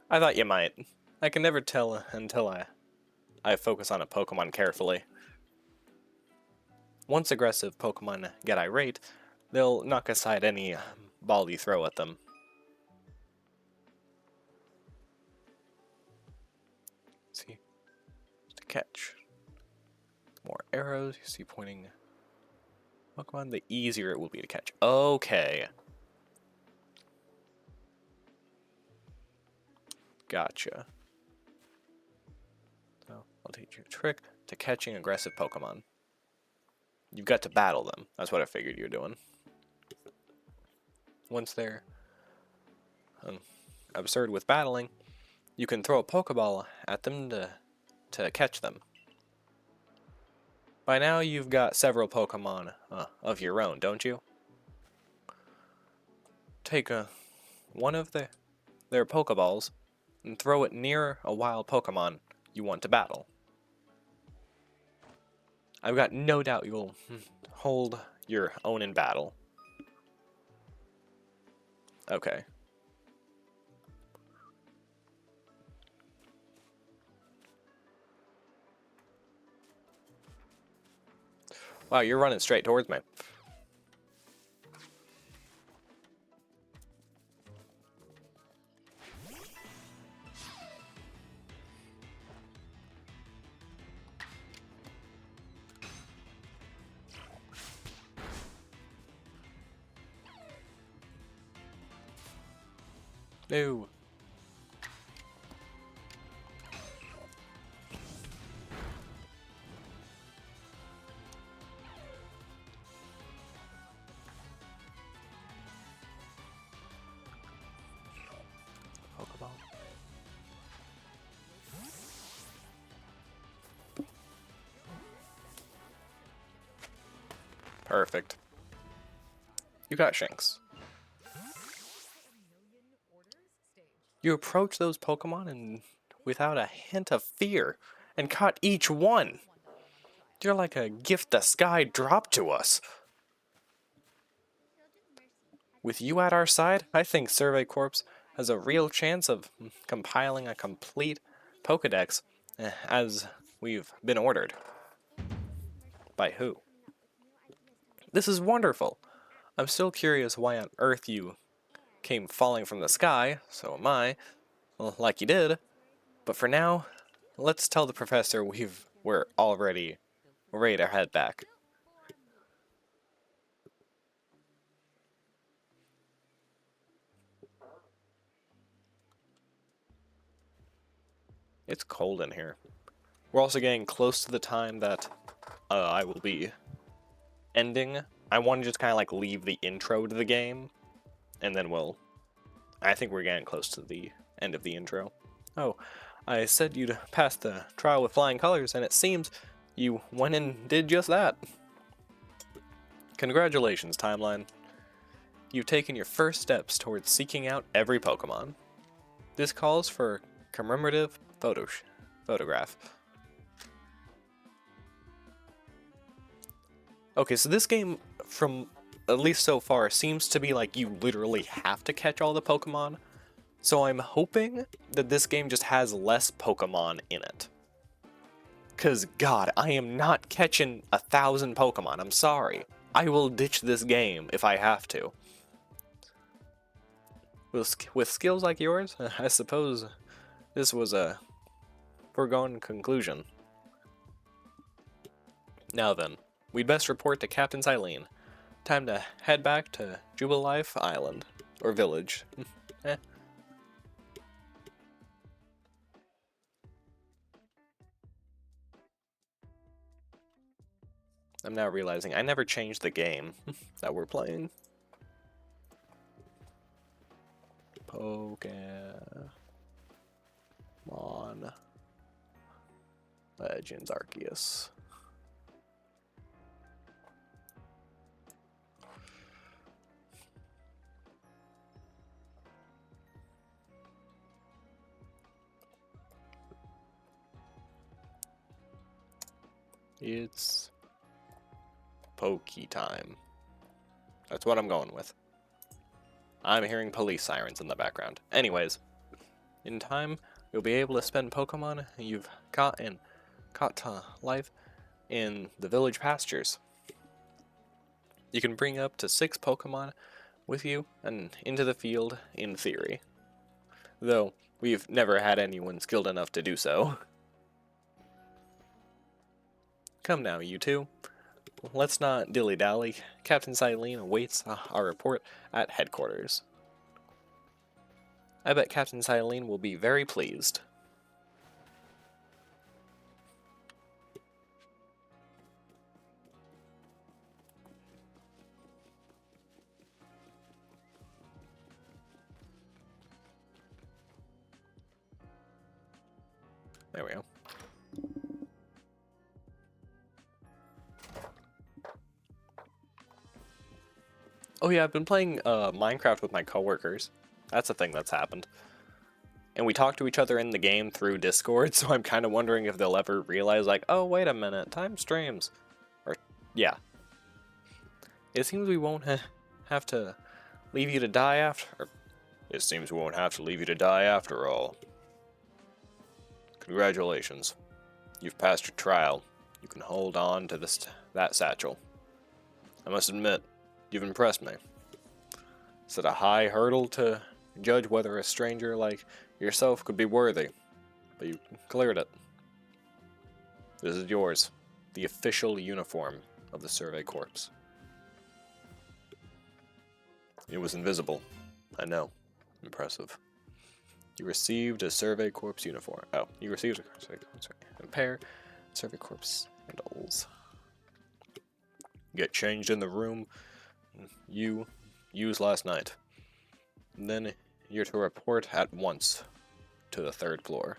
I thought you might. I can never tell until I focus on a Pokemon carefully. Once aggressive Pokemon get irate, they'll knock aside any ball you throw at them. See? To catch. More arrows. You see pointing Pokemon, the easier it will be to catch. Okay. Gotcha. So I'll teach you a trick to catching aggressive Pokemon. You've got to battle them. That's what I figured you were doing. Once they're absurd with battling, you can throw a Pokeball at them to catch them. By now you've got several Pokemon of your own, don't you? Take one of their Pokeballs and throw it near a wild Pokemon you want to battle. I've got no doubt you'll hold your own in battle. Okay. Wow, you're running straight towards me. No. Pokeball. Perfect. You got Shanks. You approach those Pokemon and without a hint of fear and caught each one. You're like a gift the sky dropped to us. With you at our side, I think Survey Corps has a real chance of compiling a complete Pokedex as we've been ordered. By who? This is wonderful. I'm still curious why on earth you came falling from the sky, so am I, well, like you did. But for now, let's tell the professor we're already ready to head back. It's cold in here. We're also getting close to the time that I will be ending. I want to just kind of like leave the intro to the game, and then I think we're getting close to the end of the intro. Oh, I said you'd pass the trial with flying colors, and it seems you went and did just that. Congratulations, Timeline. You've taken your first steps towards seeking out every Pokemon. This calls for commemorative photograph. Okay, so this game, from at least so far, seems to be like you literally have to catch all the Pokemon. So I'm hoping that this game just has less Pokemon in it. Cause God, I am not catching 1,000 Pokemon, I'm sorry. I will ditch this game if I have to. With skills like yours, I suppose this was a foregone conclusion. Now then, we'd best report to Captain Silene. Time to head back to Jubilife Island. Or village. I'm now realizing I never changed the game that we're playing. Pokemon Legends Arceus. It's Poke time. That's what I'm going with. I'm hearing police sirens in the background. Anyways, in time, you'll be able to spend Pokemon you've caught to life in the village pastures. You can bring up to 6 Pokemon with you and into the field in theory. Though, we've never had anyone skilled enough to do so. Come now, you two. Let's not dilly-dally. Captain Silene awaits our report at headquarters. I bet Captain Silene will be very pleased. There we go. Oh yeah, I've been playing Minecraft with my coworkers. That's a thing that's happened. And we talk to each other in the game through Discord, so I'm kind of wondering if they'll ever realize, like, oh, wait a minute, time streams. Or, yeah. It seems we won't have to leave you to die after... It seems we won't have to leave you to die after all. Congratulations. You've passed your trial. You can hold on to that satchel. I must admit, you've impressed me. It's a high hurdle to judge whether a stranger like yourself could be worthy, but you cleared it. This is yours, the official uniform of the Survey Corps. It was invisible, I know. Impressive. You received a Survey Corps uniform. Oh, you received a pair Survey Corps sandals. Get changed in the room you used last night. And then you're to report at once to the 3rd floor.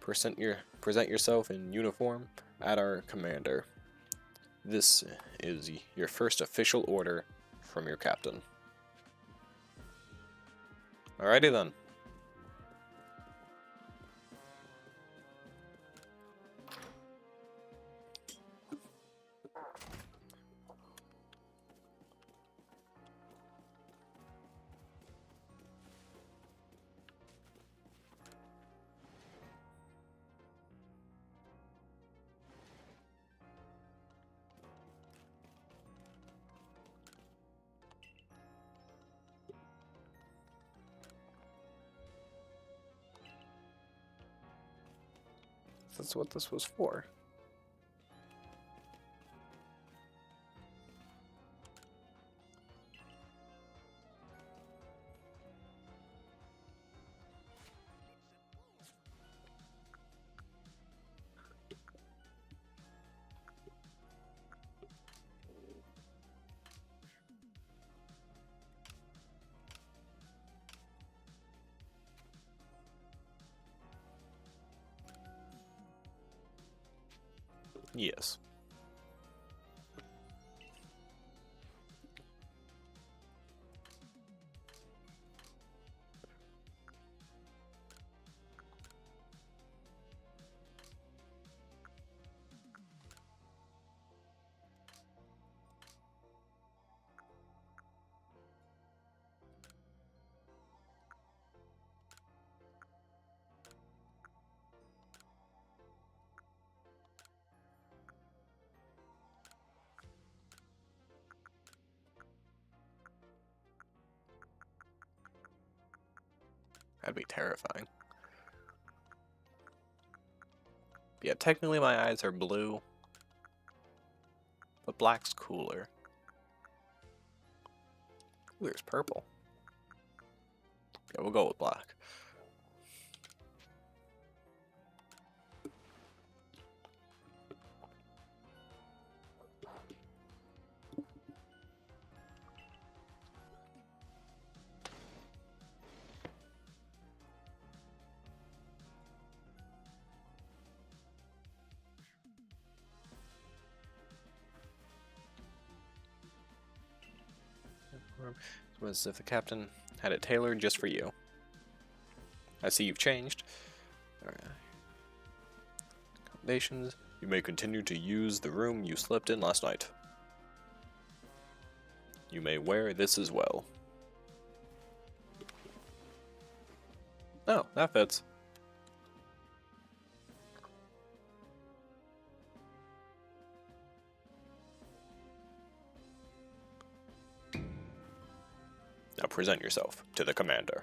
Present yourself in uniform at our commander. This is your first official order from your captain. Alrighty then. That's what this was for. Yes. That'd be terrifying. Yeah, technically my eyes are blue, but black's cooler. Cooler's purple. Yeah, we'll go with black. It was if the captain had it tailored just for you. I see you've changed. Accommodations. You may continue to use the room you slept in last night. You may wear this as well. Oh, that fits. Now present yourself to the commander.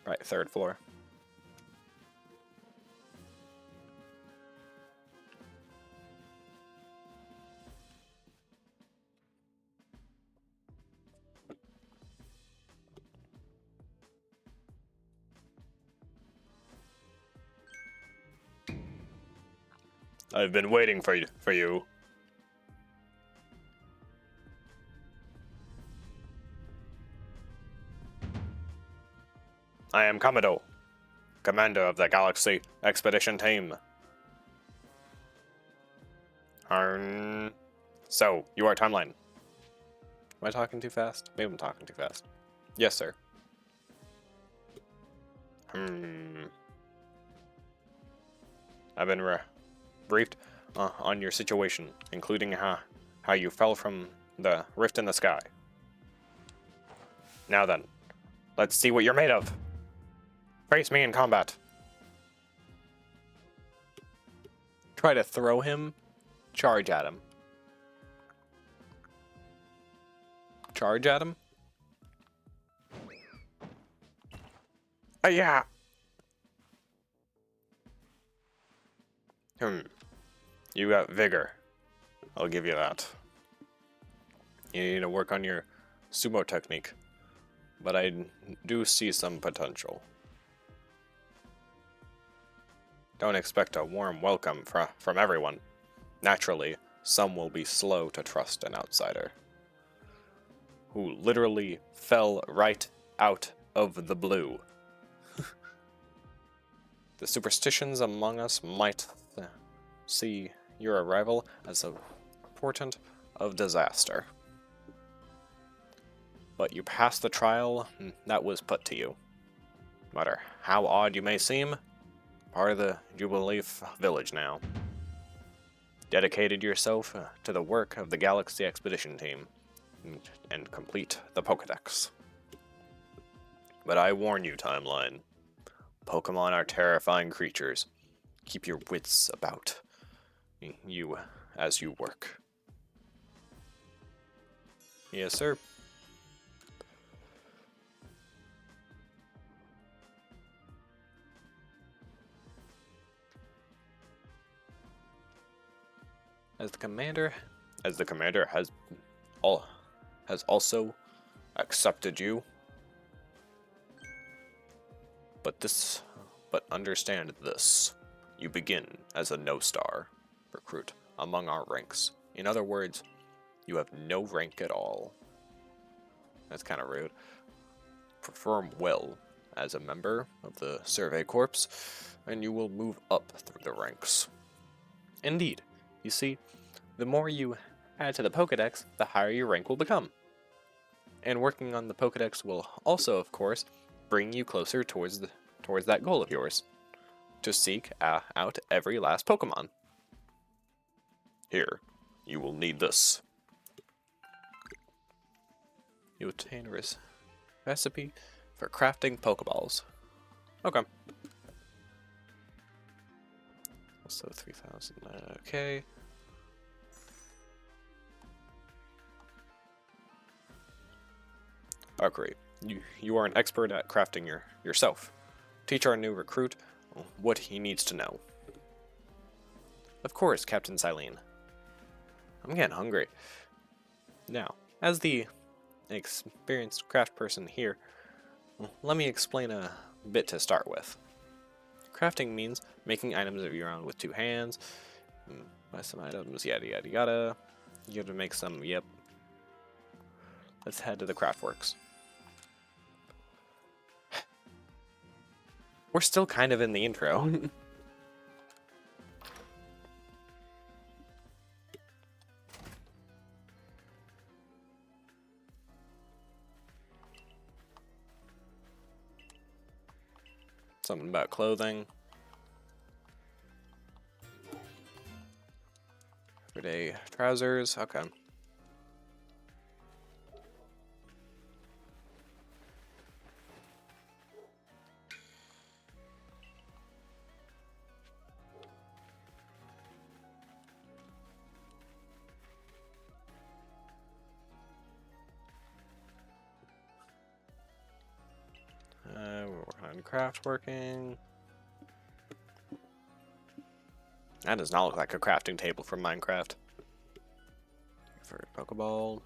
Right, third floor. I've been waiting for you. I am Commodore, commander of the Galaxy Expedition Team. So, you are Timeline. Am I talking too fast? Maybe I'm talking too fast. Yes, sir. I've been briefed on your situation, including how you fell from the rift in the sky. Now then, let's see what you're made of. Face me in combat. Try to throw him. Charge at him. Charge at him? Yeah. You got vigor. I'll give you that. You need to work on your sumo technique. But I do see some potential. Don't expect a warm welcome from everyone. Naturally, some will be slow to trust an outsider. Who literally fell right out of the blue. The superstitions among us might see your arrival as a portent of disaster. But you passed the trial that was put to you. No matter how odd you may seem, part of the Jubilee Village now. Dedicated yourself to the work of the Galaxy Expedition Team and complete the Pokedex. But I warn you, Timeline. Pokemon are terrifying creatures. Keep your wits about you as you work. Yes, sir. As the commander has also accepted you. But understand this. You begin as a no-star recruit among our ranks. In other words, you have no rank at all. That's kind of rude. Perform well as a member of the Survey Corps, and you will move up through the ranks. Indeed, you see, the more you add to the Pokedex, the higher your rank will become. And working on the Pokedex will also, of course, bring you closer towards that goal of yours, to seek out every last Pokemon. Here, you will need this. You obtain a recipe for crafting Pokeballs. Okay. Also 3,000, okay. Oh, great. You are an expert at crafting yourself. Teach our new recruit what he needs to know. Of course, Captain Silene. I'm getting hungry. Now, as the experienced craft person here, let me explain a bit to start with. Crafting means making items of your own with two hands. Buy some items, yada yada yada. You have to make some, yep. Let's head to the Craftworks. We're still kind of in the intro. Something about clothing. Everyday trousers, okay. Craft working. That does not look like a crafting table from Minecraft. For Pokeball,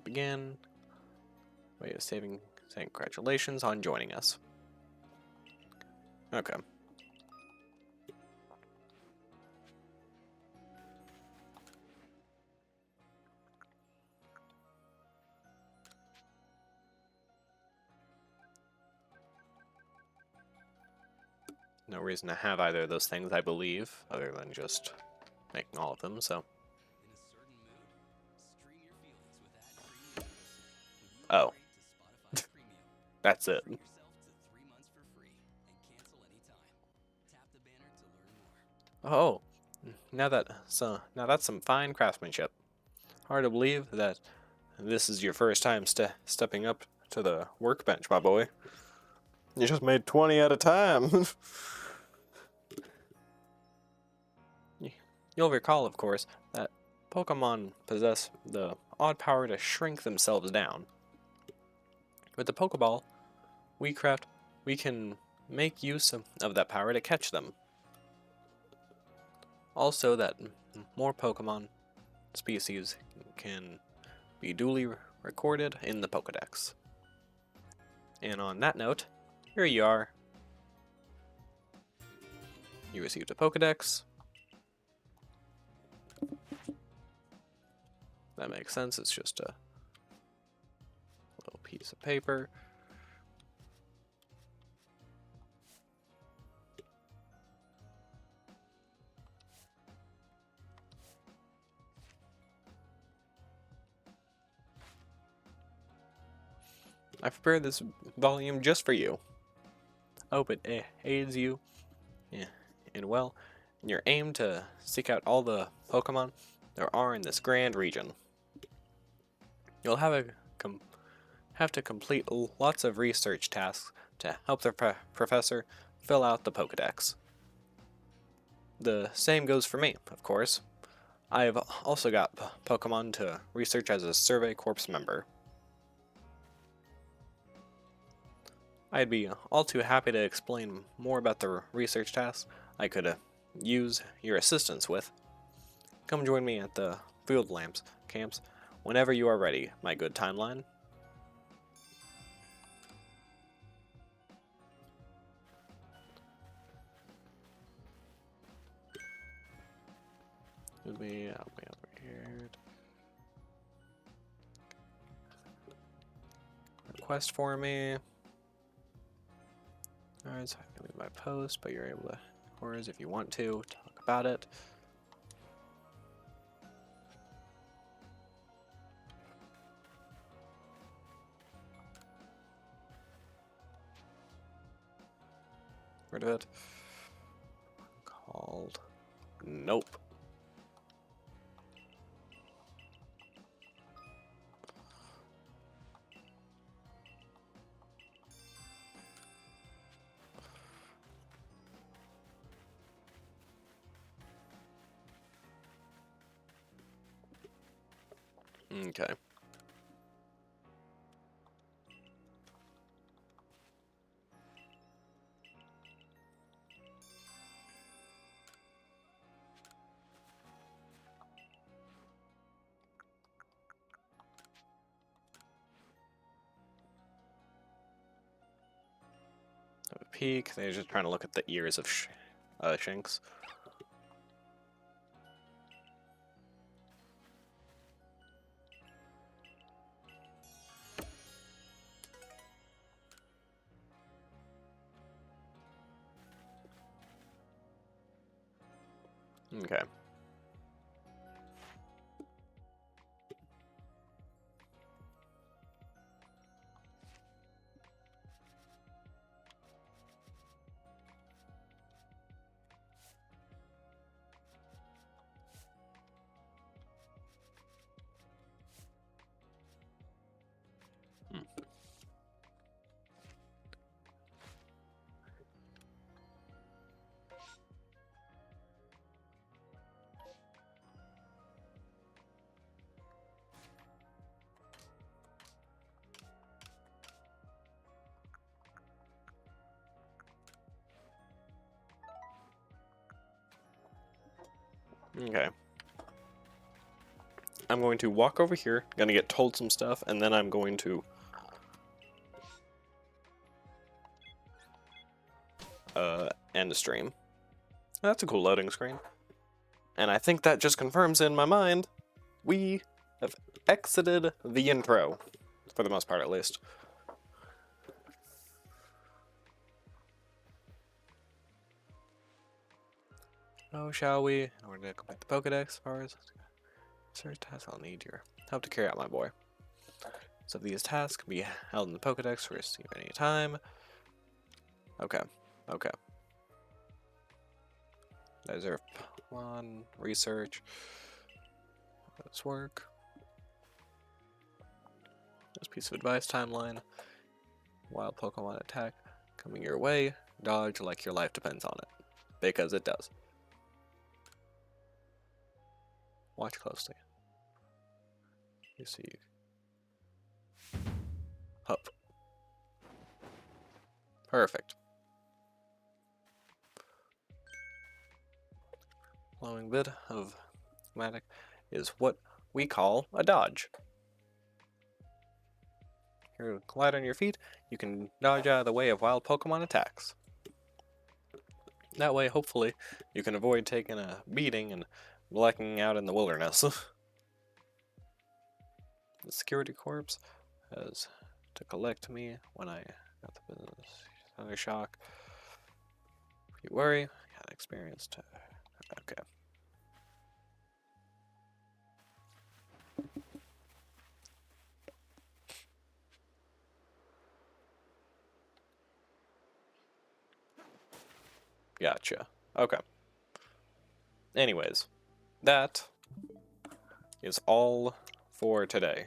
begin. Way of saving, saying congratulations on joining us. Okay. No reason to have either of those things, I believe, other than just making all of them, so. Oh. That's it. Oh. Now that's some fine craftsmanship. Hard to believe that this is your first time stepping up to the workbench, my boy. You just made 20 at a time. You'll recall, of course, that Pokemon possess the odd power to shrink themselves down. With the Pokeball, we can make use of that power to catch them. Also, that more Pokemon species can be duly recorded in the Pokedex. And on that note, here you are. You received a Pokedex. That makes sense, it's just a little piece of paper. I prepared this volume just for you. I hope it aids you in your aim to seek out all the Pokemon there are in this grand region. You'll have to complete lots of research tasks to help the professor fill out the Pokedex. The same goes for me, of course. I've also got Pokemon to research as a Survey Corps member. I'd be all too happy to explain more about the research tasks I could use your assistance with. Come join me at the Field Lamps camps whenever you are ready, my good timeline. I'll be over here. Request for me. Alright, so I can leave my post, but you're able to, or if you want to, talk about it. Rid of it. Called. Nope. Okay. Have a peek. They're just trying to look at the ears of Shinx. Okay. Okay. I'm going to walk over here, gonna get told some stuff, and then I'm going to end the stream. That's a cool loading screen. And I think that just confirms in my mind we have exited the intro. For the most part, at least. Oh, shall we? In order to complete the Pokedex, as far as search tasks, I'll need your help to carry out, my boy. So these tasks can be held in the Pokedex for receive any time. Okay. Okay. Desert Pokemon research. Let's work. This piece of advice timeline. Wild Pokemon attack coming your way. Dodge like your life depends on it. Because it does. Watch closely. You see. Hup. Perfect. Flowing bit of schematic is what we call a dodge. You glide on your feet, you can dodge out of the way of wild Pokemon attacks. That way, hopefully, you can avoid taking a beating and blacking out in the wilderness. The security corps has to collect me when I got the business. Another shock. If you worry, got experience to. Okay. Gotcha. Okay. Anyways, that is all for today.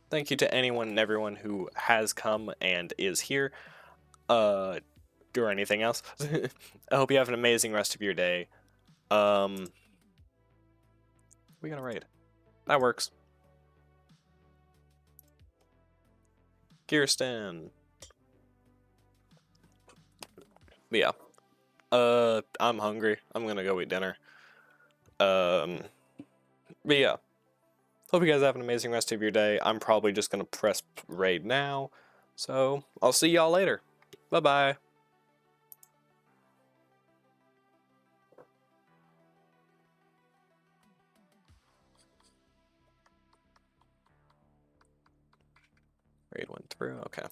Thank you to anyone and everyone who has come and is here. Or anything else. I hope you have an amazing rest of your day. We got a raid. That works. Kirsten. But yeah. I'm hungry. I'm gonna go eat dinner. But yeah. Hope you guys have an amazing rest of your day. I'm probably just gonna press raid now. So, I'll see y'all later. Bye-bye. Raid went through, okay.